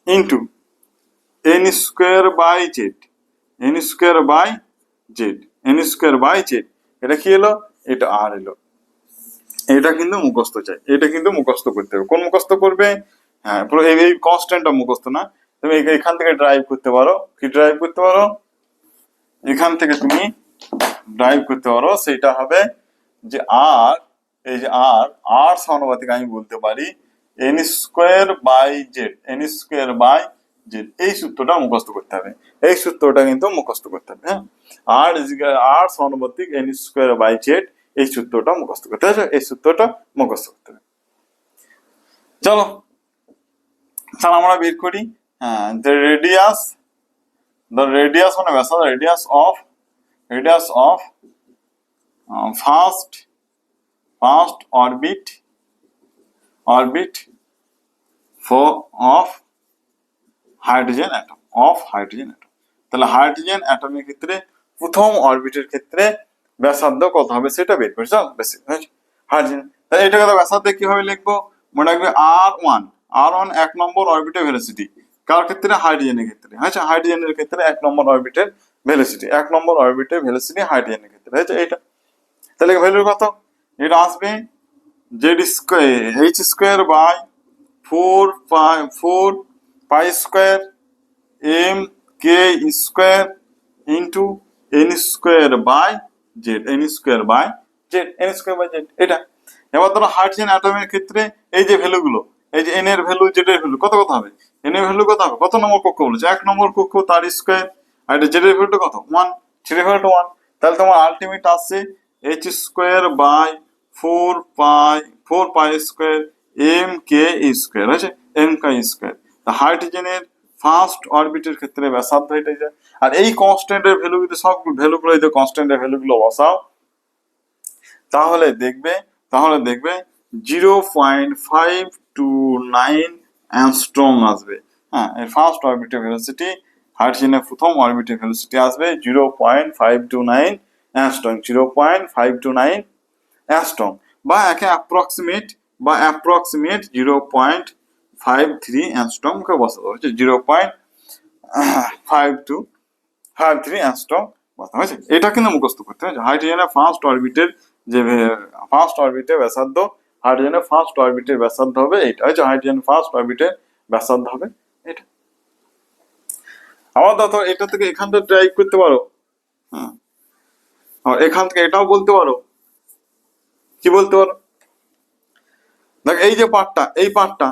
into N square by Z এটা কি এলো? এটা আর এলো। এটা কিন্তু মুখস্থ চাই, এটা কিন্তু মুখস্থ করতে হবে। কোন মুখস্থ করবে? হ্যাঁ, এই কনস্ট্যান্টটা মুখস্থ না, তুমি এখান থেকে ড্রাইভ করতে পারো। কি ড্রাইভ করতে পারো? এখান থেকে তুমি ড্রাইভ করতে পারো, সেটা হবে যে আর, এই যে আর সমানুপাতিক আমি বলতে পারি এন স্কোয়ার বাই জেড, এই সূত্রটা মুখস্থ করতে হবে। এই সূত্রটা কিন্তু মুখস্থ করতে হবে, হ্যাঁ। আর সমানুপাতিক এন স্কোয়ার বাই জেড, এই সূত্রটা মুখস্থ করতে হবে, এই সূত্রটা মুখস্থ করতে হবে। চলো তাহলে আমরা বের করি, হ্যাঁ, রেডিয়াস মানে ব্যাসার্ধ, radius of first orbit of hydrogen atom, তাহলে হাইড্রোজেন অ্যাটমের ক্ষেত্রে প্রথম অরবিটের ক্ষেত্রে ব্যাসার্ধ কত হবে সেটা বের করি। চল বেশি হাইড্রোজেন, তাহলে এটা কথা ব্যাসার্ধ কিভাবে লিখবো? মনে রাখবে আর ওয়ান 1 নম্বর অরবিটের ভেলোসিটি, কার ক্ষেত্রে? হাইড্রোজেনের ক্ষেত্রে, আচ্ছা হাইড্রোজেনের ক্ষেত্রে 1 নম্বর অরবিটের ভেলোসিটি, হাইড্রোজেনের ক্ষেত্রে, আচ্ছা এটা। তাহলে ভ্যালু কত? এটা আসবে Z square H square by 4 pi square M K square into N square by Z, এটা। এবার ধরো হাইড্রোজেন অ্যাটমের ক্ষেত্রে এই যে ভ্যালুগুলো, এই যে এন এর ভ্যালু, জেড এর ভ্যালু কত হবে? এন এর ভ্যালু কত হবে? কত নম্বর কক্ষ বলেছে? 1 নম্বর কক্ষ, তার স্কোয়ার, আর এটা জেড এর ভ্যালুটা কত? 1, জেড এর ভ্যালুটা 1। তাহলে তোমার আলটিমেট আসছে H square by 4 pi square M K square, আছে এম কে স্কোয়ার। হাইড্রোজেনের ফার্স্ট অরবিটের ক্ষেত্রে ব্যাসার্ধ এটা যায়। আর এই কনস্ট্যান্টের ভ্যালুগুলো, সব ভ্যালুগুলো, এই যে কনস্ট্যান্টের ভ্যালুগুলো বসাও, তাহলে দেখবে 0.529 অ্যাংস্ট্রম আসবে। হ্যাঁ, এর ফার্স্ট অরবিটের ভেলোসিটি, হাইড্রোজেনের প্রথম অরবিটের ভেলোসিটি আসবে 0.529 অ্যাংস্ট্রম, 0.529 অ্যাংস্ট্রম, বা একে অ্যাপ্রক্সিমেট 0.53 অ্যাংস্ট্রমকে বসাতে হচ্ছে, 0.5253 অ্যাংস্ট্রম বসাতে হয়েছে। এটা কিন্তু মুখস্থ করতে হবে। হাইড্রোজেনের ফার্স্ট অরবিটের ব্যাসার্ধ, হাইড্রোজেনের ফার্স্ট অরবিটের ব্যাসার্ধ হবে এটা, হচ্ছে হাইড্রোজেনের ফার্স্ট অরবিটের ব্যাসার্ধ হবে এটা। আবার ধরো এটা থেকে এখান থেকে ড্রাইভ করতে পারো, হ্যাঁ, আর এখান থেকে এটাও বলতে পারো, কি বলতে পারো, দেখ এই যে পার্টটা, এই পার্টটা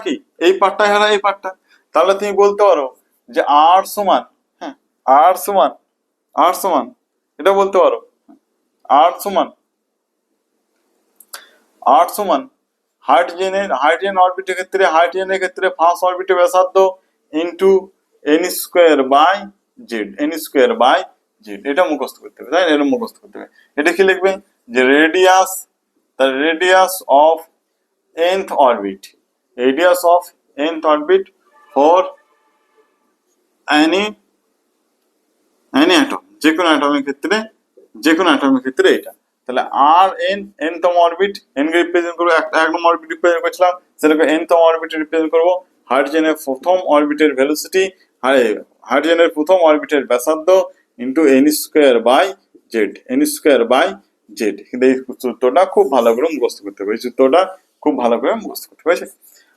কি, এই পার্টটা হলো এই পার্টটা, তাহলে তুমি বলতে পারো যে আর সমান, হ্যাঁ, আর সমান, আর সমান, এটা বলতে পারো আর সমান, আর সমান হাইড্রোজেন অরবিটের ক্ষেত্রে, ফার্স্ট অরবিটের ব্যাসার্ধ into N square by Z, N square by Z, এটা মুখস্থ করতে হবে, তাই না? এটা মুখস্থ করতে হবে। এটা কি লিখবে, যে radius, the radius of nth orbit, radius of nth orbit for any atom, যে কোনো অ্যাটমের ক্ষেত্রে, এটা, তাহলে আর এন, এন তম অরবিট, এন কে রিপ্রেজেন্ট করবো, এক নম্বর অরবিট রিপ্রেজেন্ট করছিলাম, সেটাকে এন তম অরবিট রিপ্রেজেন্ট করবো, হাইড্রোজেনের প্রথম অরবিটের ভেলোসিটি, হাইড্রোজেনের প্রথম অরবিটের ব্যাসার্ধ into N square by Z, N square by Z. কিন্তু এই সূত্রটা খুব ভালো করে মুখস্থ করতে হবে, এই সূত্রটা খুব ভালো করে মুখস্থ করতে হবে,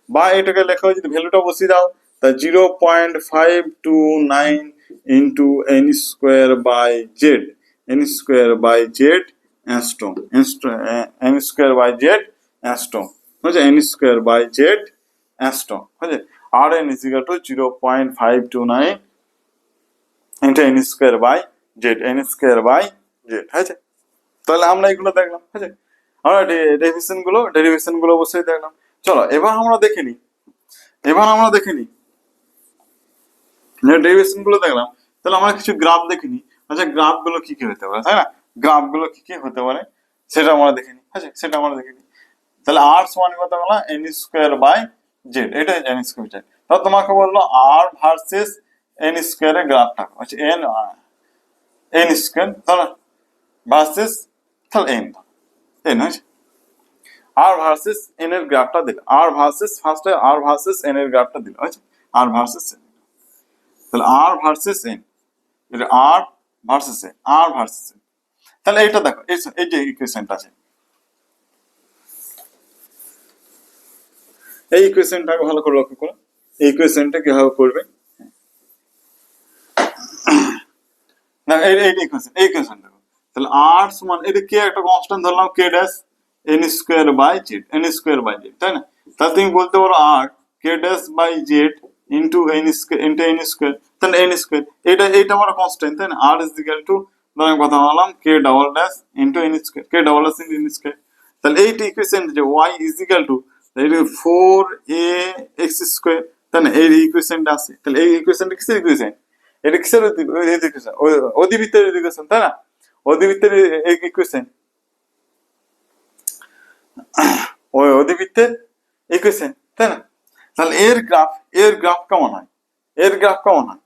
বা এটাকে লেখা হয়, যদি ভ্যালুটা বসিয়ে দাও, তা 0.529 into N square by Z, N square by Z angstrom, N square by Z angstrom, বুঝছে, N square by Z angstrom, বুঝছে, r N is equal to 0.529 into N square by Z, N square by Z, হয়েছে। তাহলে আমরা এগুলো দেখলাম, হয়েছে, আমরা derivation গুলো অবশ্যই দেখলাম। চলো এবার আমরা দেখে নিই, ডেরিভেশন গুলো দেখলাম, তাহলে আমরা কিছু গ্রাফ দেখে নিই। আচ্ছা, গ্রাফ গুলো কি কি হতে পারে, তাই না? গ্রাফ গুলো কি কি হতে পারে সেটা আমরা দেখে নিই, আচ্ছা সেটা আমরা দেখে নিই। তাহলে আর সমান কত বলা, এন স্কোয়ার বাই জেড, এটা এন স্কোয়ার জেড। তাহলে তোমাকে বললো আর ভার্সেস এন স্কোয়ারের গ্রাফটা, আচ্ছা এন স্কোয়ার, তাহলে ভার্সেস, তাহলে এন হয়েছে, আর ভার্সেস এন এর গ্রাফটা দিল, আর ভার্সেস ফার্স্টে আর ভার্সেস এন এর গ্রাফটা দিল, হয়েছে, আর ভার্সেস এন, তাহলে আর ভার্সেস এন, এটা আর ভার্সেস এন, আর ভার্সেস এন। তাহলে এটা দেখো, এই যে ইকুয়েশনটা আছে, এই ইকুয়েশনটাকে ভালো করে লক্ষ্য করো, এই ইকুয়েশনটা কিভাবে করবে না, এই ইকুয়েশন দেখো, তাহলে আর সমান, এটা কে একটা কনস্ট্যান্ট ধরলাম, K dash N square by Z, N square by Z, তাই না? তাহলে তুমি বলতে পারো r K dash by Z into N square, তাহলে এন স্কোয়ার, এইটা আমার কনস্ট্যান্ট, তাই না? আর ইজ ইকুয়াল টু, ধরো কথা বললাম, K double dash into N square, K double dash into N square. তাহলে এইটা ইকুয়েশন যে ওয়াই ইজ ইকুয়াল টু, এটা 4ax স্কোয়ার, তাই না? এই ইকুয়েশনটা আছে, তাহলে এই ইকুয়েশনটা কিসের ইকুয়েশন, এটা কিসের ইকুয়েশন, অধিবৃত্তের ইকুয়েশন, তাই না? অধিবৃত্তের ইকুয়েশন, ওই অধিবৃত্তের ইকুয়েশন, তাই না? তাহলে এর গ্রাফ কেমন হয়, এর গ্রাফ কেমন হয়,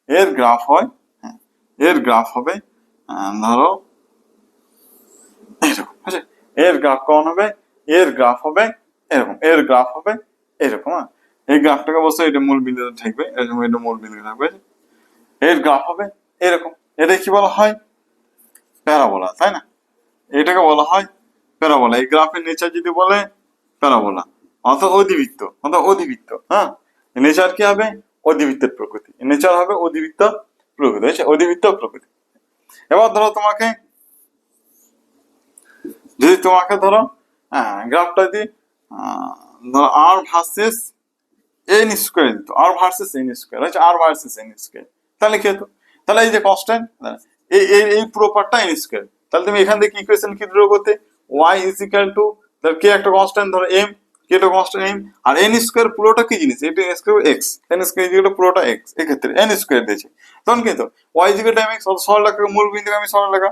এর গ্রাফ হয়, হ্যাঁ, এর গ্রাফ হবে ধরো এরকম, বুঝছে, এর গ্রাফ কেমন হবে, এর গ্রাফ হবে এরকম, এর গ্রাফ হবে এরকম, হ্যাঁ, এই গ্রাফটাকে অবশ্যই এটা মূল বিন্দুতে থাকবে, এরকম এটা মূল বিন্দু থাকবে, এর গ্রাফ হবে এরকম, এটা কি বলা হয়, প্যারাবোলা, তাই না? এটাকে বলা হয় প্যারাবোলা। এই গ্রাফের নেচার যদি বলে প্যারাবোলা, অর্থাৎ অধিবৃত্ত, হ্যাঁ, নেচার কি হবে, অধিবৃত্তের প্রকৃতি, নেচার হবে অধিবৃত্ত প্রকৃতি, অধিবৃত্ত প্রকৃতি। এবার ধরো তোমাকে, যদি তোমাকে ধরো গ্রাফটা যদি ধরো আর ভার্সেস এন স্কোয়ার দিত, আর ভার্সেস এন স্কোয়ার, হচ্ছে আর ভার্সেস এন স্কোয়ার, তাহলে কি হতো, তাহলে এই যে কনস্ট্যান্ট, এই পুরো পার্টটা এন স্কোয়ার, তাহলে তুমি এখান থেকে ইকুয়েশন কি ড্র করতে, Y is equal to, K একটা কনস্ট্যান্ট ধরো এম, কে একটা কনস্ট্যান্ট এম, আর এন স্কোয়ার পুরোটা কি জিনিস, এটা N square X, N square equal পুরোটা এক্স, এক্ষেত্রে এন স্কোয়ার দিয়েছে, তখন কিন্তু Y is equal to M X, সরল লেখা, মূল বিন্দু আমি সরল লেখা,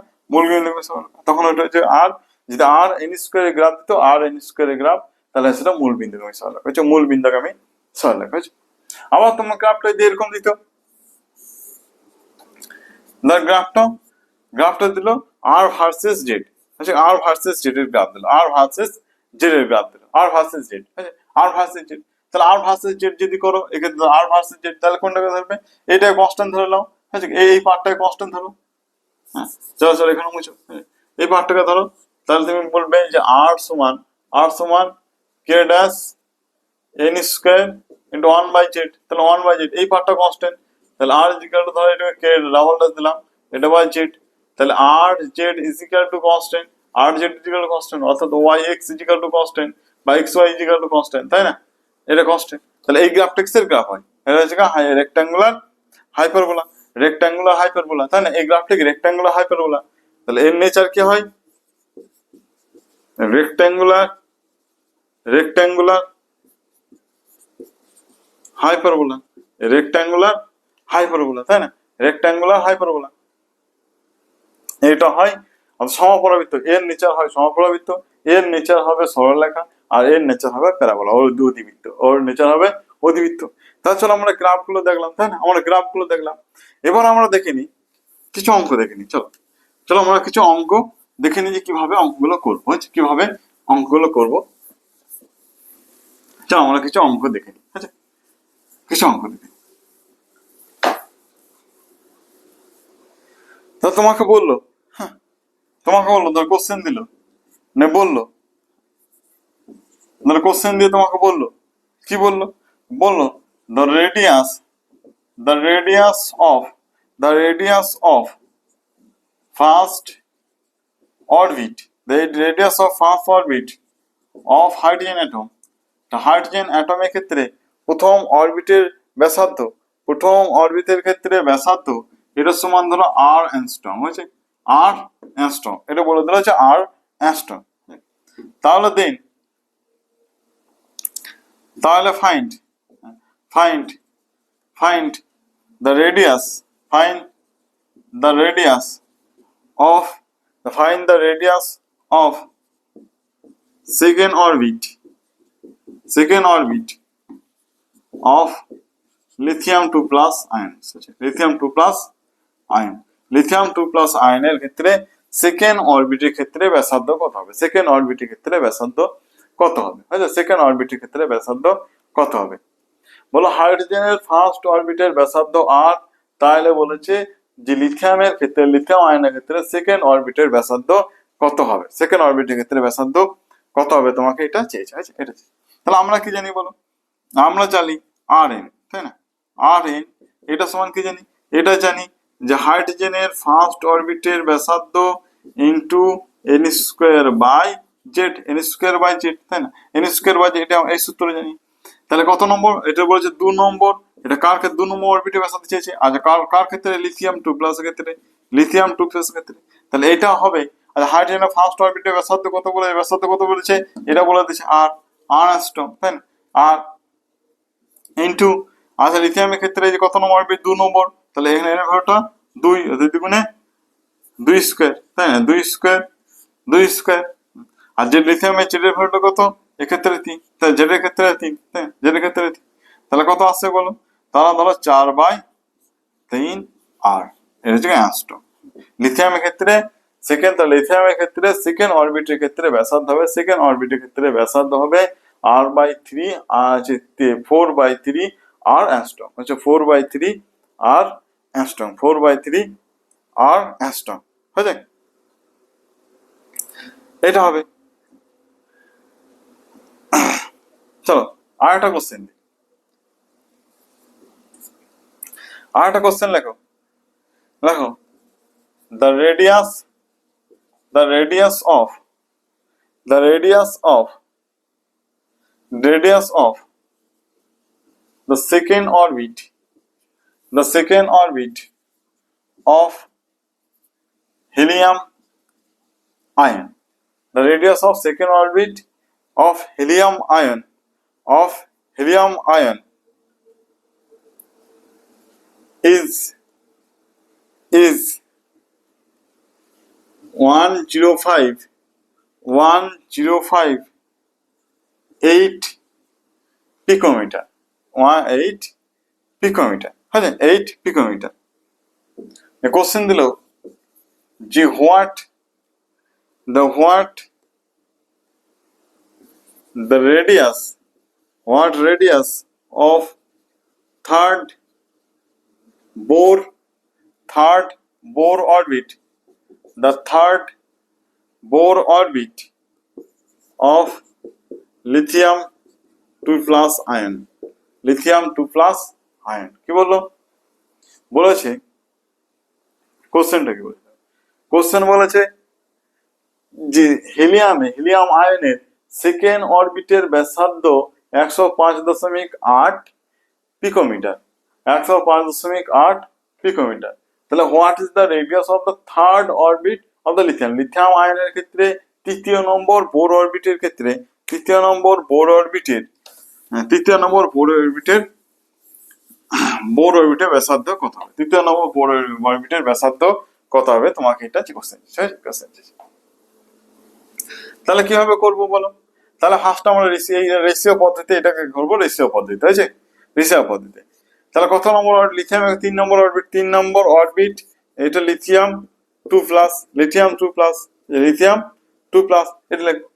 তখন ওটা হচ্ছে আর, যদি আর এন স্কোয়ারের গ্রাফ দিত, আর এন স্কোয়ারের গ্রাফ, তাহলে সেটা মূল বিন্দু আমি সরল লেখা, মূল বিন্দুকে আমি সরল লেখা, আবার তোমার গ্রাফটা যদি এরকম দিত, গ্রাফটা দিল আর ভার্সেস জেড, আচ্ছা আর ভার্সেস জেড এর গ্রাফ দিল, আর ভার্সেস জেড এর গ্রাফ দিল, আর ভার্সেস জেড, আর ভার্সেস জেড, তাহলে আর ভার্সেস জেড যদি করো, এক্ষেত্রে আর ভার্সেস জেড, তাহলে কোনটাকে ধরবে, এইটা কনস্ট্যান্ট ধরে নাও, আচ্ছা এই পার্টটাকে কনস্ট্যান্ট ধরো, হ্যাঁ, চলো এখানে মুছো, এই পার্টটাকে ধরো, তাহলে তুমি বলবে যে আর সমান কে dash N square into 1/z, তাহলে 1/z, এই পার্টটা কনস্ট্যান্ট, তাহলে আর ইজ ইকুয়াল টু, ধরো এটাকে কে ডাবল ড্যাশ দিলাম, এটা বাই জেড, তাহলে r Z is equal to constant, r Z is equal to constant, অর্থাৎ Y X is equal to constant বা X Y is equal to constant, তাই না? এটা কনস্ট্যান্ট, তাহলে এই গ্রাফটা কিসের গ্রাফ হয়? এটা হচ্ছে রেক্টাঙ্গুলার হাইপারবোলা, রেক্টাঙ্গুলার হাইপারবোলা, তাই না? এই গ্রাফটা কি রেক্টাঙ্গুলার হাইপারবোলা, তাহলে এর নেচার কি হয়? Rectangular rectangular hyperbola, rectangular hyperbola, তাই না? রেক্টাঙ্গুলার হাইপারবোলা এটা হয় সমপরাবৃত্ত, এর নেচার হয় সমপরাবৃত্ত, এর নেচার হবে সরলরেখা, আর এর নেচার হবে প্যারাবোলা, ওর অধিবৃত্ত, ওর নেচার হবে অধিবৃত্ত। তাহলে চলো আমরা গ্রাফগুলো দেখলাম, তাই না? আমরা গ্রাফগুলো দেখলাম, এবার আমরা দেখে নিই কিছু অঙ্ক দেখে নিই। চলো চলো আমরা কিছু অঙ্ক দেখে নিই যে কিভাবে অঙ্কগুলো করবো, কিভাবে অঙ্কগুলো করবো। চলো আমরা কিছু অঙ্ক দেখে নিই, ঠিক আছে? কিছু অঙ্ক দেখে নিই। তা তোমাকে বললো, হ্যাঁ তোমাকে বললো, ধর কোশ্চেন দিল, না বললো, ধর কোশ্চেন দিয়ে তোমাকে বললো, কি বললো? বললো the radius the radius of the radius of first orbit the radius of first orbit of hydrogen atom, hydrogen অ্যাটমের ক্ষেত্রে প্রথম অরবিটের ব্যাসার্ধ, প্রথম অরবিটের ক্ষেত্রে ব্যাসার্ধ এটা সমান ধরো আর অ্যাংস্ট্রম, হয়েছে আর অ্যাংস্ট্রম, এটা বলে দিল হচ্ছে আর অ্যাংস্ট্রম। তাহলে দেন, তাহলে find find find the radius find the radius of find the radius of second orbit of lithium 2 plus ion, lithium 2 plus ion, lithium 2 plus ion এর ক্ষেত্রে সেকেন্ড অরবিটের ক্ষেত্রে ব্যাসার্ধ কত হবে? সেকেন্ড অরবিটের ক্ষেত্রে ব্যাসার্ধ কত হবে? আচ্ছা সেকেন্ড অরবিটের ক্ষেত্রে ব্যাসার্ধ কত হবে? বলো হাইড্রোজেনের ফার্স্ট অরবিটের ব্যাসার্ধ আর, তাহলে বলেছে যে লিথিয়ামের ক্ষেত্রে, লিথিয়াম আয়নের ক্ষেত্রে সেকেন্ড অরবিটের ব্যাসার্ধ কত হবে? সেকেন্ড অরবিটের ক্ষেত্রে ব্যাসার্ধ কত হবে তোমাকে এটা চেয়েছে, এটা। তাহলে আমরা কি জানি বলো? আমরা জানি আর এন, তাই না? আর এন এটা সমান কি জানি? এটা জানি যে হাইড্রোজেনের ফার্স্ট অরবিটের ব্যাসার্ধ into N square by Z, N square by Z, তাই না? এন স্কোয়ার বাই জেড, এটা এই সূত্র জানি। তাহলে কত নম্বর? এটা বলেছে 2 নম্বর, এটা কার ক্ষেত্রে 2 নম্বর অরবিটে ব্যাসার্ধ চেয়েছে? আচ্ছা কার ক্ষেত্রে? লিথিয়াম 2 প্লাস ক্ষেত্রে, লিথিয়াম 2 প্লাস ক্ষেত্রে। তাহলে এটা হবে, আচ্ছা হাইড্রোজেনের ফার্স্ট অরবিটে ব্যাসার্ধ কত বলে, ব্যাসার্ধ কত বলেছে? এটা বলে দিয়েছে আর অ্যাংস্ট্রম, তাই না? আর ইনটু, আচ্ছা লিথিয়ামের ক্ষেত্রে যে কত নম্বর অরবিট? 2 নম্বর, তাহলে এখানে এর ভ্যালুটা 2, 2 দুগুণে 2 স্কয়ার, তাই না? 2 স্কয়ার 2 স্কয়ার। আর যে লিথিয়ামের জেডের ভ্যালুটা কত? এক্ষেত্রে 3, তাই জেডের ক্ষেত্রে 3, তাই জেডের ক্ষেত্রে 3, তাহলে কত আসছে বলো? তাহলে ধরো 4/3 আর, এটা হচ্ছে অ্যাংস্ট্রম। লিথিয়ামের ক্ষেত্রে সেকেন্ড, তাহলে লিথিয়ামের ক্ষেত্রে সেকেন্ড অরবিটের ক্ষেত্রে ব্যাসার্ধ হবে, সেকেন্ড অরবিটের ক্ষেত্রে ব্যাসার্ধ হবে r/3, আর 4/3 আর অ্যাংস্ট্রম, হচ্ছে 4/3 আর অ্যাংস্ট্রম, 4/3 আর অ্যাংস্ট্রম, হয়ে যায় এটা হবে। চলো আরেকটা কোশ্চেন, আরেকটা কোশ্চেন লেখো, লেখো the radius the radius of the radius of radius of the second orbit, the second orbit of helium ion, the radius of second orbit of helium ion, of helium ion is 105.8 picometer, 8 picometer, হ্যাঁ 8 picometer। Question দিল যে what the radius of third Bohr orbit, the third Bohr orbit of lithium 2 plus ion, lithium 2 plus ion। কি বললো? বলেছে কোশ্চেনটা কি বলেছে? Question বলেছে যে হিলিয়াম আয়নের সেকেন্ড অরবিটের ব্যাসার্ধ 105.8 পিকোমিটার, 105.8 পিকোমিটার। তাহলে what is the radius of the third orbit of the lithium? Lithium আয়নের ক্ষেত্রে তৃতীয় নম্বর বোর অরবিটের ক্ষেত্রে তৃতীয় নম্বর বোর অরবিটের ব্যাসার্ধ কত হবে? তৃতীয় নম্বর বোর অরবিটের ব্যাসার্ধ কত হবে? তোমাকে এটা কোশ্চেন। তাহলে কিভাবে করবো বলো? তাহলে ফার্স্ট আমরা রেশিও পদ্ধতি এটাকে করবো, রেশিও পদ্ধতি, তাই যে রেশিও পদ্ধতি। তাহলে কত নম্বর লিথিয়াম? 3 নম্বর অরবিট, 3 নম্বর অরবিট, এটা lithium 2 plus, lithium 2 plus, lithium 2 plus, এটা লিখবো।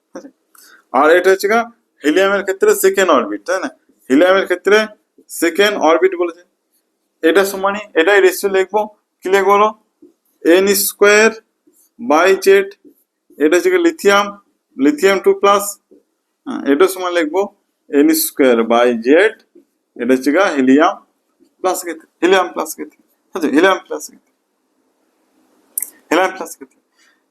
আর এটা হচ্ছে হিলিয়ামের ক্ষেত্রে সেকেন্ড অরবিট, তাই না? হিলিয়ামের ক্ষেত্রে সেকেন্ড অরবিট বলেছে, এটা সমানই এটাই রেশিও লিখবো। কি লিখবো বলো? n স্কোয়ার বাই জেড, এটা হচ্ছে লিথিয়াম 2 প্লাস, এটা সমান লিখবো n স্কোয়ার বাই জেড, এটা হচ্ছে হিলিয়াম প্লাস ক্ষেত্রে, হিলিয়াম প্লাস ক্ষেত্রে, হিলিয়াম প্লাস ক্ষেত্রে, হিলিয়াম প্লাস ক্ষেত্রে।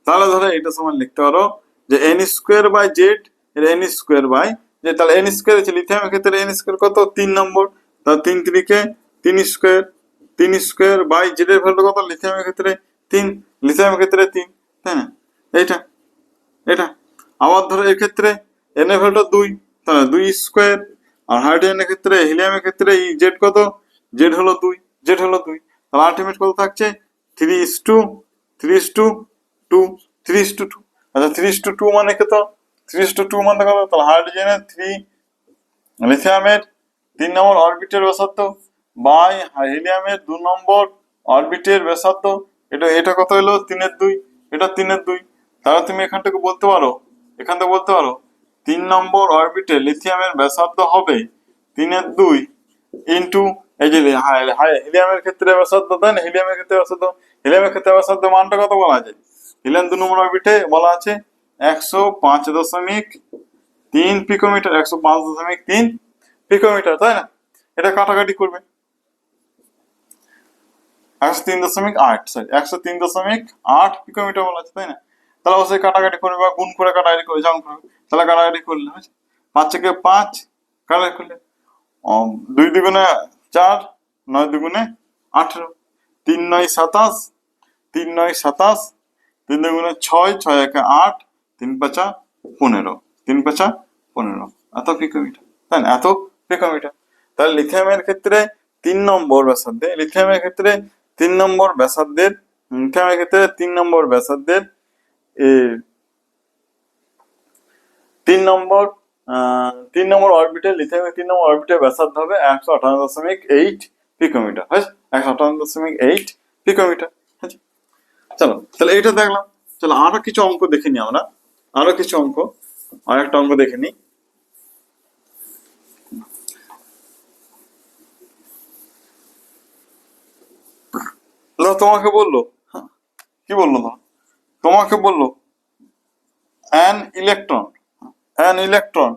তাহলে ধরো এটা সমান লিখতে পারো যে n স্কোয়ার বাই জেড, এটা n স্কোয়ার বাই যে, তাহলে n স্কোয়ার হচ্ছে লিথিয়ামের ক্ষেত্রে n স্কোয়ার কত? 3 নম্বর, তাহলে 3 3 3 স্কোয়ার, 3 স্কোয়ার বাই জেড এর ভ্যালু কত? লিথিয়ামের ক্ষেত্রে 3, লিথিয়ামের ক্ষেত্রে 3, তাই না? এটা আবার ধরো এর ক্ষেত্রে n এর ভ্যালুটা 2, তাহলে 2 স্কোয়ার। আর হাইড্রোজেনের ক্ষেত্রে হিলিয়ামের ক্ষেত্রে জেড কত? জেড হলো 2, তাহলে আলটিমেট কত থাকছে? 3:2, 3:2, 3:2। আচ্ছা 3:2 মানে কত? 3:2 মানে কত? তাহলে হাইড্রোজেনের 3, লিথিয়ামের 3 নম্বর অরবিটের ব্যাসার্ধ বাই হিলিয়ামের 2 নম্বর অরবিটের ব্যাসার্ধ, এটা কত হলো? 3/2, এটা 3/2। তাহলে তুমি এখান থেকে বলতে পারো 3 নম্বর অরবিটে লিথিয়ামের ব্যাসার্ধ হবে 3/2 ইন্টু এই যে হিলিয়ামের ক্ষেত্রে ব্যাসার্ধ, তাই না? হিলিয়ামের ক্ষেত্রে ব্যাসার্ধ মানটা কত বলা আছে? হিলিয়াম 2 নম্বর অরবিটে বলা আছে 105.3 পিকোমিটার, 105.3 পিকোমিটার, তাই না? এটা কাটাকাটি করবে 103.8 পিকোমিটার বলা আছে, তাই না? তাহলে অবশ্যই কাটাকাটি করবে বা গুণ করে কাটাকাটি করে যেমন করবে। তাহলে কাটাকাটি করলে হয়েছে 5 থেকে 5, কাটাকাটি করলে 2 দুগুণে 4, 9 দুগুণে 18, 3 9 27, 3 9 27, 3 দুগুণে 6, 6 একে 8, 3 5 15, 3 5 15, এত পিকোমিটার, তাই না? এত পিকোমিটার। তাহলে লিথিয়ামের ক্ষেত্রে 3 নম্বর ব্যাসার্ধে, লিথিয়ামের ক্ষেত্রে 3 নম্বর ব্যাসার্ধের 3 নম্বর অরবিটে, লিথিয়ামের 3 নম্বর অরবিটের ব্যাসার্ধ হবে 158.8 পিকোমিটার, 158.8 পিকোমিটার। চলো তাহলে এটা দেখলাম। চলো আরো কিছু অঙ্ক দেখে নিই আমরা, আরেকটা অঙ্ক দেখে নিই। তোমাকে বললো, কি বললো? তোমাকে বললো an electron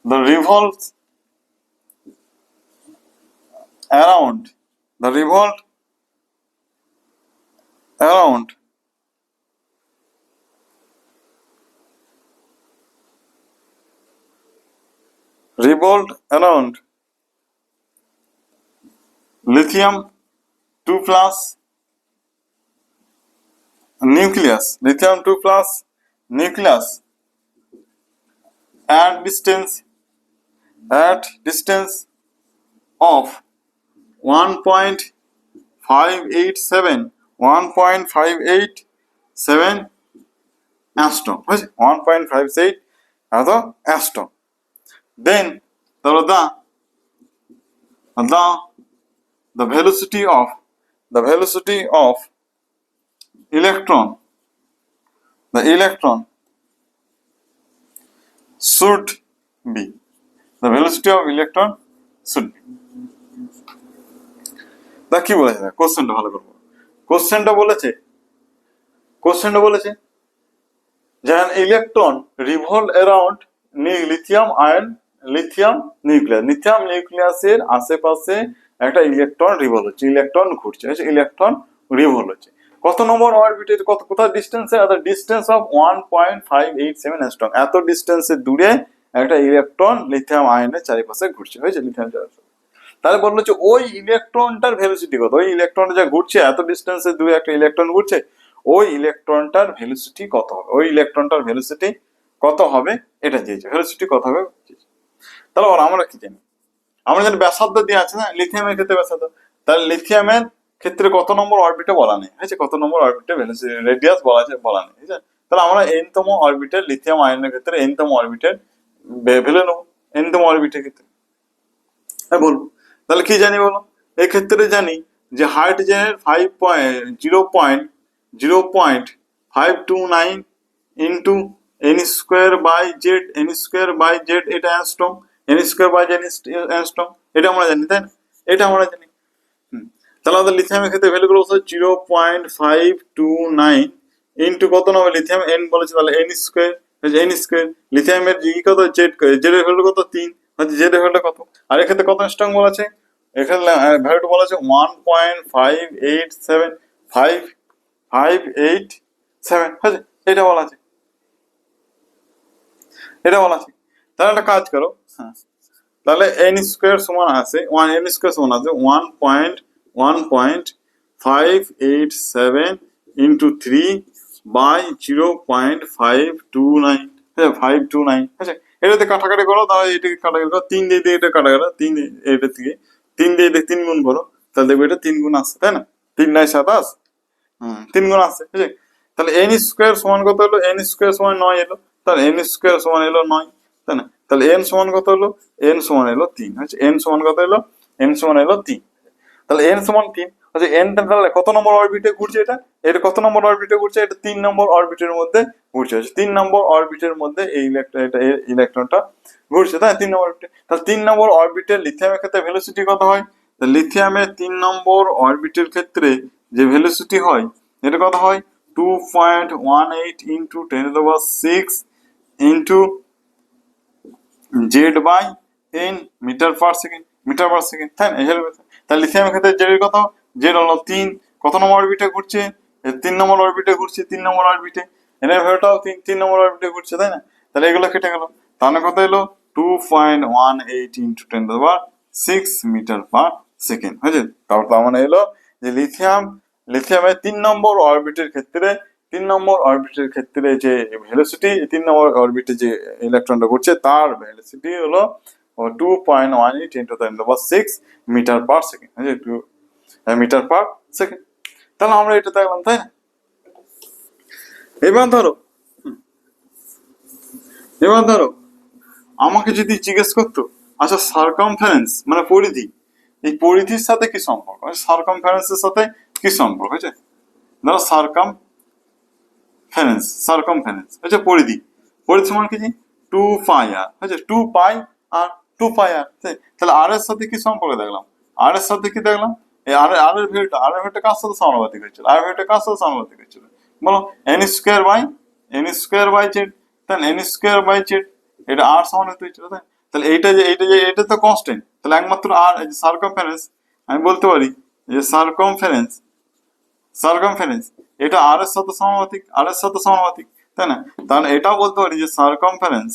the revolves around the revolved around lithium 2 plus nucleus, lithium 2 plus nucleus at distance of 1.587 angstrom, 1.57 angstrom. Then the velocity of electron should be, the velocity of electron should be, তা কি বলেছে? কোশ্চেনটা ভালো করবো। কোশ্চেনটা বলেছে যে an electron revolve around lithium নিউক্লিয়াসের আশেপাশে একটা ইলেকট্রন রিভলভ হচ্ছে, ইলেকট্রন ঘুরছে, ইলেকট্রন রিভলভ হচ্ছে। কত নম্বর অরবিটের কত কোথায় ডিস্টেন্সে? দ্য ডিস্টেন্স অফ 1.587 অ্যাংস্ট্রম, এত ডিস্টেন্সে দূরে একটা ইলেকট্রন লিথিয়াম আয়নের চারিপাশে ঘুরছে, হয়েছে লিথিয়াম চারিপাশে। তাহলে বললো যে ওই ইলেকট্রনটার ভেলোসিটি কত, ওই ইলেকট্রন যা ঘুরছে এত ডিস্টেন্সে দূরে একটা ইলেকট্রন ঘুরছে, ওই ইলেকট্রনটার ভেলোসিটি কত হবে, ওই ইলেকট্রনটার ভেলোসিটি কত হবে এটা দিয়েছে, ভেলোসিটি কত হবে। তাহলে আমরা কি জানি? আমরা জানি ব্যাসার্ধ দিয়ে আছে না লিথিয়ামের ক্ষেত্রে ব্যাসার্ধ, তাহলে লিথিয়ামের ক্ষেত্রে কত নম্বর অরবিটে বলা নেই, হয়েছে কত নম্বর অরবিটে রেডিয়াস বলা আছে বলা নেই, ঠিক আছে। তাহলে আমরা n তম অরবিটের লিথিয়াম আয়নের ক্ষেত্রে n তম অরবিটের ভ্যালু নেবো, n তম অরবিটের ক্ষেত্রে হ্যাঁ বলবো। তাহলে কি জানি বলো, এই ক্ষেত্রে জানি যে হাইড্রোজেনের 0.529 into n square by Z, n square by Z এটা angstrom, n square by Z angstrom, এটা আমরা জানি তাই না, এটা আমরা জানি। তাহলে আমাদের লিথিয়ামের ক্ষেত্রে ভ্যালুগুলো হচ্ছে 0.529 ইন্টু কত নম্বর লিথিয়াম n বলেছে, তাহলে n স্কোয়ার, n স্কোয়ার লিথিয়ামের জি কত জেড, জেড এর ভ্যালু কত 3, জেড এর ভ্যালু কত, আর এক্ষেত্রে কত স্ট্রং বলা আছে, এখানে ভ্যালুটা বলা আছে 1.587587, হয়েছে এটা বলা আছে, এটা বলা আছে। তাহলে একটা কাজ করো, হ্যাঁ তাহলে n স্কোয়ার সমান আছে n স্কোয়ার সমান আছে 1.587 ইন্টু 3 বাই 0.529, হ্যাঁ 529, আচ্ছা এটাতে কাটাকাটি করো, তাহলে এটাকে কাটাকাটি করো 3 দিয়ে এটা কাটা গেল 3 এটা থেকে 3 দিয়ে 3 গুণ করো, তাহলে দেখবে এটা 3 গুণ আসছে তাই না, 3 9 27, 3 গুণ আসছে, ঠিক আছে। তাহলে n স্কোয়ার সমান কত হলো, n স্কোয়ার সমান 9 এলো, তাহলে n স্কোয়ার সমান এলো 9 তাই না, তাহলে n সমান কত হলো, n সমান এলো 3, আচ্ছা n সমান কত এলো, n সমান এলো 3, তাহলে n সমান 3, আচ্ছা n তাহলে কত নম্বর অরবিটে ঘুরছে, এটা কত নম্বর অরবিটে ঘুরছে, এটা 3 নম্বর অরবিটের মধ্যে ঘুরছে, 3 নম্বর অরবিটের মধ্যে এই ইলেকট্রনটা ঘুরছে তাই 3 নম্বর অরবিটে। তাহলে 3 নম্বর অরবিটের লিথিয়ামের ক্ষেত্রে ভেলোসিটি কত হয়, লিথিয়ামের 3 নম্বর অরবিটের ক্ষেত্রে যে ভেলোসিটি হয় এটা কত হয় 2.18 into 10⁶ into Z by N metre per second, metre per second তাই না, তাহলে লিথিয়ামের ক্ষেত্রে জেড কত, জেড হলো 3, কত নম্বর অরবিটে ঘুরছে, 3 নম্বর অরবিটে ঘুরছে, 3 নম্বর অরবিটে, এর ভ্যালুটাও 3 নম্বর অরবিটে ঘুরছে তাই না, তাহলে এগুলো কেটে গেল, তাহলে কত এলো 2.18 ইন্টু 10⁶ মিটার পার সেকেন্ড, হয়েছে। তারপর তার মানে এলো যে লিথিয়ামের 3 নম্বর অরবিটের ক্ষেত্রে, 3 নম্বর অরবিটের ক্ষেত্রে যে ভেলোসিটি, 3 নম্বর অরবিটে যে ইলেকট্রনটা ঘুরছে তার ভেলোসিটি হলো 2.18 ইন্টু 10⁶ মিটার পার সেকেন্ড, হয়েছে 2 মিটার পার সেকেন্ড। তাহলে আমরা এটা দেখলাম তাই না। এবার ধরো আমাকে যদি জিজ্ঞেস করতো আচ্ছা সার্কামফারেন্স মানে পরিধি, এই পরিধির সাথে কি সম্পর্ক, সার্কামফারেন্সের সাথে কি সম্পর্ক, হয়েছে ধরো সার্কামফারেন্স হচ্ছে পরিধি, পরিধি সমান কি 2 পাই আর, হয়েছে 2 পাই আর 2 পাই আর, তাহলে আর এর সাথে কি সম্পর্ক দেখলাম, আর এর সাথে কি দেখলাম, এই আর এর ভ্যালুটা কার সাথে সমানুপাতিক হয়েছিল, আর ভ্যালুটা কার সাথে সমানুপাতিক হয়েছিল বলো, n স্কোয়ার বাই জেড, তাহলে n স্কোয়ার বাই জেড এটা আর সমানুপাতিক হয়েছিল তাই, তাহলে এইটা তো কনস্ট্যান্ট, তাহলে একমাত্র আর সার্কামফারেন্স আমি বলতে পারি যে সার্কামফারেন্স এটা আর এর সাথে সমানুপাতিক, তাই না, তাহলে এটাও বলতে পারি যে সার্কামফারেন্স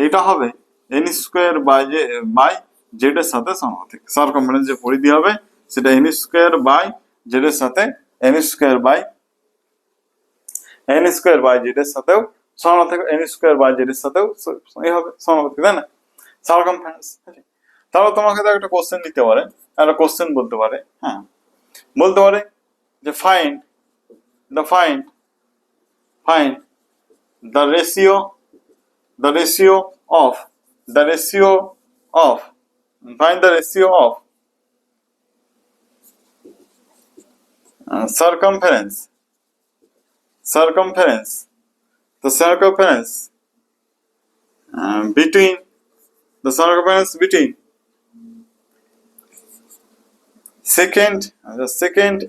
এটা হবে n স্কোয়ার বাই জেড এর সাথে সমানুপাতিক, সার্কামফারেন্স যে পরিধি হবে সেটা n স্কোয়ার বাই জেড এর সাথে n স্কোয়ার বাই জেড এর সাথেও সমানুপাতিক, n স্কোয়ার বাই জেড এর সাথেও এই হবে সমানুপাতিক তাই না, সার্কামফারেন্স। তাহলে তোমাকে তো একটা কোশ্চেন দিতে পারে, একটা কোশ্চেন বলতে পারে, হ্যাঁ বলতে পারে যে find the ratio of find the ratio of circumference the circumference between the second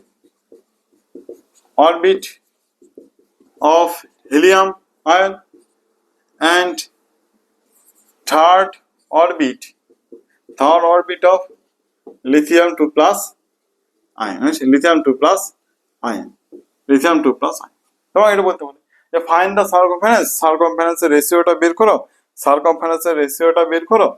orbit of helium ion and third orbit of lithium 2 plus ion, lithium 2 plus ion, lithium 2 plus ion. এবং এটা বলতে পারি যে find the সারকমফারেন্স, সারকমফারেন্সের রেশিওটা বের করো, সারকমফারেন্সের রেশিওটা বের করো,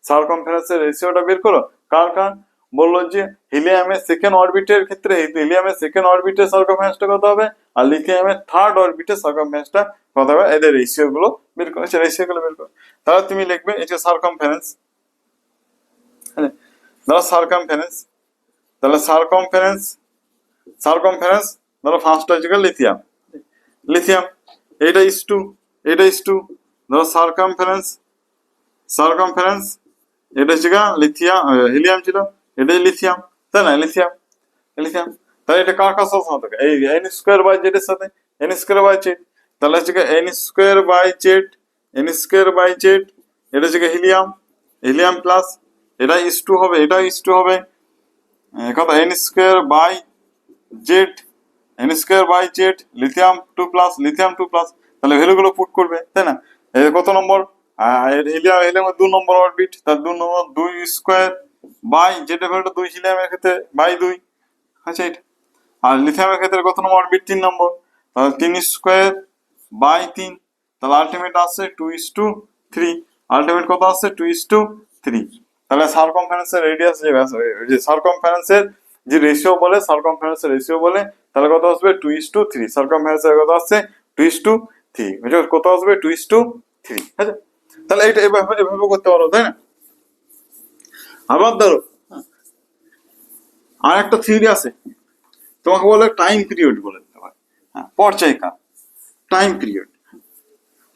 সারকমফারেন্সের রেশিওটা বের করো। কারণ বললো যে হিলিয়ামের সেকেন্ড অরবিটের ক্ষেত্রে হিলিয়ামের সেকেন্ড অরবিটের সারকমফারেন্সটা কত হবে, আর লিথিয়ামের থার্ড অরবিটের সারকমফারেন্সটা কত হবে, এদের রেশিও গুলো বের করো, সেই রেশিও গুলো বের করো। তাহলে তুমি লিখবে এটা সারকমফারেন্স, ধরো সারকমফারেন্স, তাহলে সারকমফারেন্স, সারকমফারেন্স ধরো ফার্স্ট হচ্ছে লিথিয়াম, লিথিয়াম এটা ইস টু, এটা ইস টু, ধরো সারকমফারেন্স, সারকমফারেন্স এটা হচ্ছে লিথিয়াম, হিলিয়াম ছিল, এটা লিথিয়াম, তাই না, লিথিয়াম, লিথিয়াম। তাহলে এটা কার কার সাথে থাকে, এই এন স্কোয়ার বাই জেড এর সাথে, এন স্কোয়ার বাই জেড, তাহলে হচ্ছে N square by Z, N square by Z, এটা হচ্ছে হিলিয়াম, হিলিয়াম প্লাস এটা ইস টু হবে, এটা ইস টু হবে কত, N square by Z, N square by Z, lithium 2 plus, lithium 2 plus. তাহলে ভ্যালুগুলো পুট করবে, তাই না, কত নম্বর, হিলিয়াম, হিলিয়ামের 2 নম্বর অরবিট, তার 2 নম্বর 2 স্কোয়ার বাই জেড এর ভ্যালুটা 2, হিলিয়ামের ক্ষেত্রে বাই 2, আচ্ছা এটা। আর লিথিয়ামের ক্ষেত্রে কত নম্বর অরবিট, 3 নম্বর, তাহলে 3 স্কোয়ার বাই 3, তাহলে আলটিমেট আসছে 2:3, আলটিমেট কত আসছে 2:3। তাহলে সারকমফারেন্সের রেডিয়াস যে সারকমফারেন্সের যে রেশিও বলে, সারকমফারেন্সের রেশিও বলে, তাহলে কত আসবে 2:3, সারকমফারেন্সের কত আসছে 2:3, কত আসবে 2:3, আচ্ছা। তাহলে এটা এভাবে এভাবে করতে পারো, তাই না। আবার ধরো আর একটা থিওরি আছে, তোমাকে বলে টাইম পিরিয়ড বলে দিতে পারে, হ্যাঁ, পর্যায়কাল, টাইম পিরিয়ড,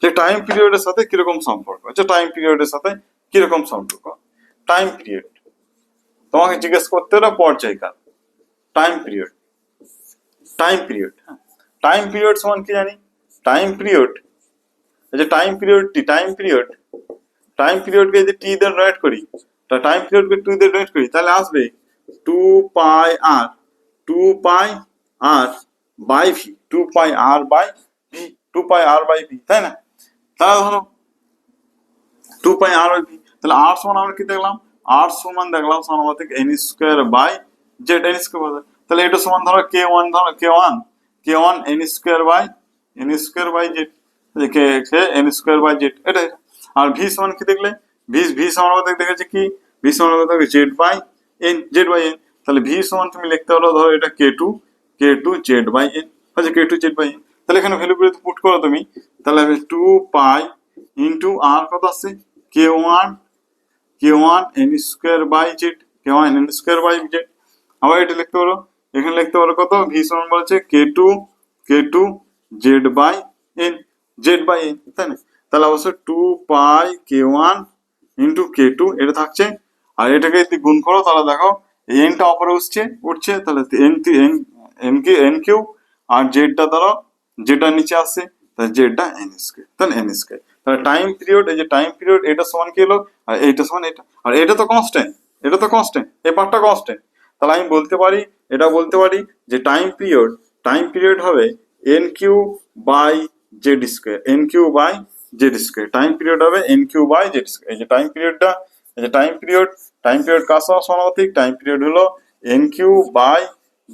যে টাইম পিরিয়ডের সাথে কিরকম সম্পর্ক আছে, টাইম পিরিয়ডের সাথে কিরকম সম্পর্ক, টাইম পিরিয়ড তোমাকে জিজ্ঞেস করতে হলো পর্যায়কাল, time period, time period, time period সমান কি জানি, টাইম পিরিয়ড, এই যে টাইম পিরিয়ডটি, টাইম পিরিয়ড, টাইম পিরিয়ডকে যদি টি দিয়ে ডিভাইড করি, তা টাইম পিরিয়ডকে 2 দিয়ে ডিভাইড করি, তাহলে আসবে 2 pi r, 2 pi r by V, 2 pi r by V, 2 pi r by V, তাই না। তাহলে ধরো 2 পাই আর বাই ভি, তাহলে আর সমান আমরা কি দেখলাম, আর সমান দেখলাম সমানুপাতিক N square by Z, N square, তাহলে এটা সমান ধরো কে ওয়ান, ধরো K one N square by Z, K N square by Z, এটা। আর ভি সমান কি দেখলে, ভি সমানুপাতিক দেখেছে কি, ভি সমানুপাতিক Z by N, Z by N, তাহলে ভি সমান তুমি লিখতে পারো ধরো এটা K two Z by N, আচ্ছা K two Z by N. তাহলে এখানে ভ্যালু গুলো পুট করো তুমি, তাহলে 2 পাই ইন্টু আর কত আসছে k one N square by Z, k one N square by z. আবার এটা লিখতে পারো, এখানে লিখতে পারো কত, ভি সমান বলছে k two Z by N, Z by N, তাই না। তাহলে অবশ্যই 2 pi k one into k two এটা থাকছে, আর এটাকে যদি গুণ করো তাহলে দেখো এনটা অপরে উঠছে, তাহলে এন কিউ, আর জেডটা ধরো যেটা নিচে আসছে, তাহলে জেডটা এন স্কোয়ার, তাহলে এন স্কোয়ার। তাহলে টাইম পিরিয়ড, এই যে টাইম পিরিয়ড এটা সমান কি হলো, আর এইটা সমান এটা, আর এটা তো কনস্ট্যান্ট, এটা তো কনস্ট্যান্ট, এই পার্টটা কনস্ট্যান্ট। তাহলে আমি বলতে পারি, এটা বলতে পারি যে টাইম পিরিয়ড হবে n Q by Z square, N Q by Z square, time period হবে n Q by Z square. এই যে টাইম পিরিয়ডটা, এই যে টাইম পিরিয়ড কার সাথে সমানুপাতিক, টাইম পিরিয়ড হলো N Q by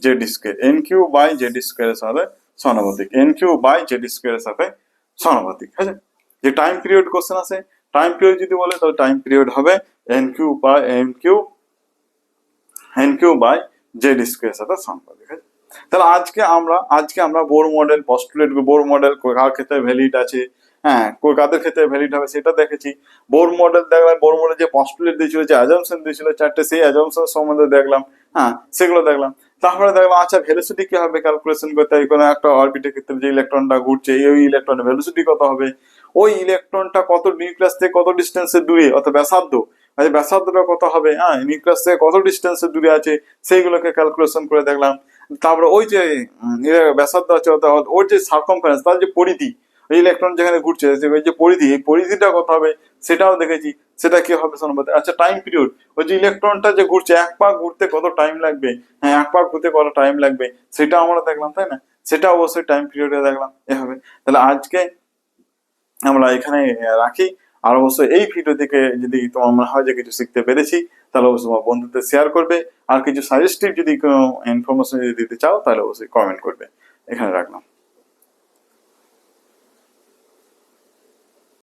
Z square, N Q by Z স্কোয়ারের সাথে সমানুপাতিক, এন কিউ বাই জেড স্কোয়ারের সাথে সমানুপাতিক, আছে। যে টাইম পিরিয়ড কোশ্চেন আছে, টাইম পিরিয়ড যদি বলে তাহলে টাইম পিরিয়ড হবে এন কিউ বাই জেড স্কোয়ারের সাথে সমানুপাতিক, আছে। তাহলে আজকে আমরা Bohr model, postulate Bohr model কার ক্ষেত্রে ভ্যালিড আছে, হ্যাঁ কাদের ক্ষেত্রে ভ্যালিড হবে সেটা দেখেছি। বোর মডেল দেখলাম, বোর মডেল যে পস্টুলেট দিয়েছিল, যে অ্যাজাম্পশন দিয়েছিল 4টে, সেই অ্যাজাম্পশন সম্বন্ধে দেখলাম, হ্যাঁ সেগুলো দেখলাম। তারপরে দেখলাম আচ্ছা ভেলোসিটি কিভাবে ক্যালকুলেশন করতে হয়, কোনো একটা অরবিটের ক্ষেত্রে যে ইলেকট্রনটা ঘুরছে, ওই ইলেকট্রনের ভেলোসিটি কত হবে, ওই ইলেকট্রনটা কত নিউক্লিয়াস থেকে কত ডিস্টেন্সে দূরে, অর্থাৎ ব্যাসার্ধ, ব্যাসার্ধটা কত হবে, হ্যাঁ নিউক্লিয়াস থেকে কত ডিস্টেন্সে দূরে আছে, সেইগুলোকে ক্যালকুলেশন করে দেখলাম। তারপরে ওই যে ব্যাসার্ধ আছে, ওর যে সার্কামফারেন্স, তার যে পরিধি, ওই ইলেকট্রন যেখানে ঘুরছে ওই যে পরিধি, এই পরিধিটা কত হবে সেটাও দেখেছি, সেটা কি হবে সমানুপাতিক। আচ্ছা টাইম পিরিয়ড, ওই যে ইলেকট্রনটা যে ঘুরছে এক পাক ঘুরতে কত টাইম লাগবে, হ্যাঁ এক পাক ঘুরতে কত টাইম লাগবে সেটা আমরা দেখলাম, তাই না, সেটা অবশ্যই টাইম পিরিয়ডে দেখলাম, এভাবে। তাহলে আজকে আমরা এখানে রাখি, আর অবশ্যই এই ভিডিও থেকে যদি তোমার মনে হয় যে কিছু শিখতে পেরেছি, তাহলে অবশ্যই তোমার বন্ধুদের শেয়ার করবে। আর কিছু সাজেস্টিভ যদি কোনো ইনফরমেশন দিতে চাও তাহলে অবশ্যই কমেন্ট করবে। এখানে রাখলাম।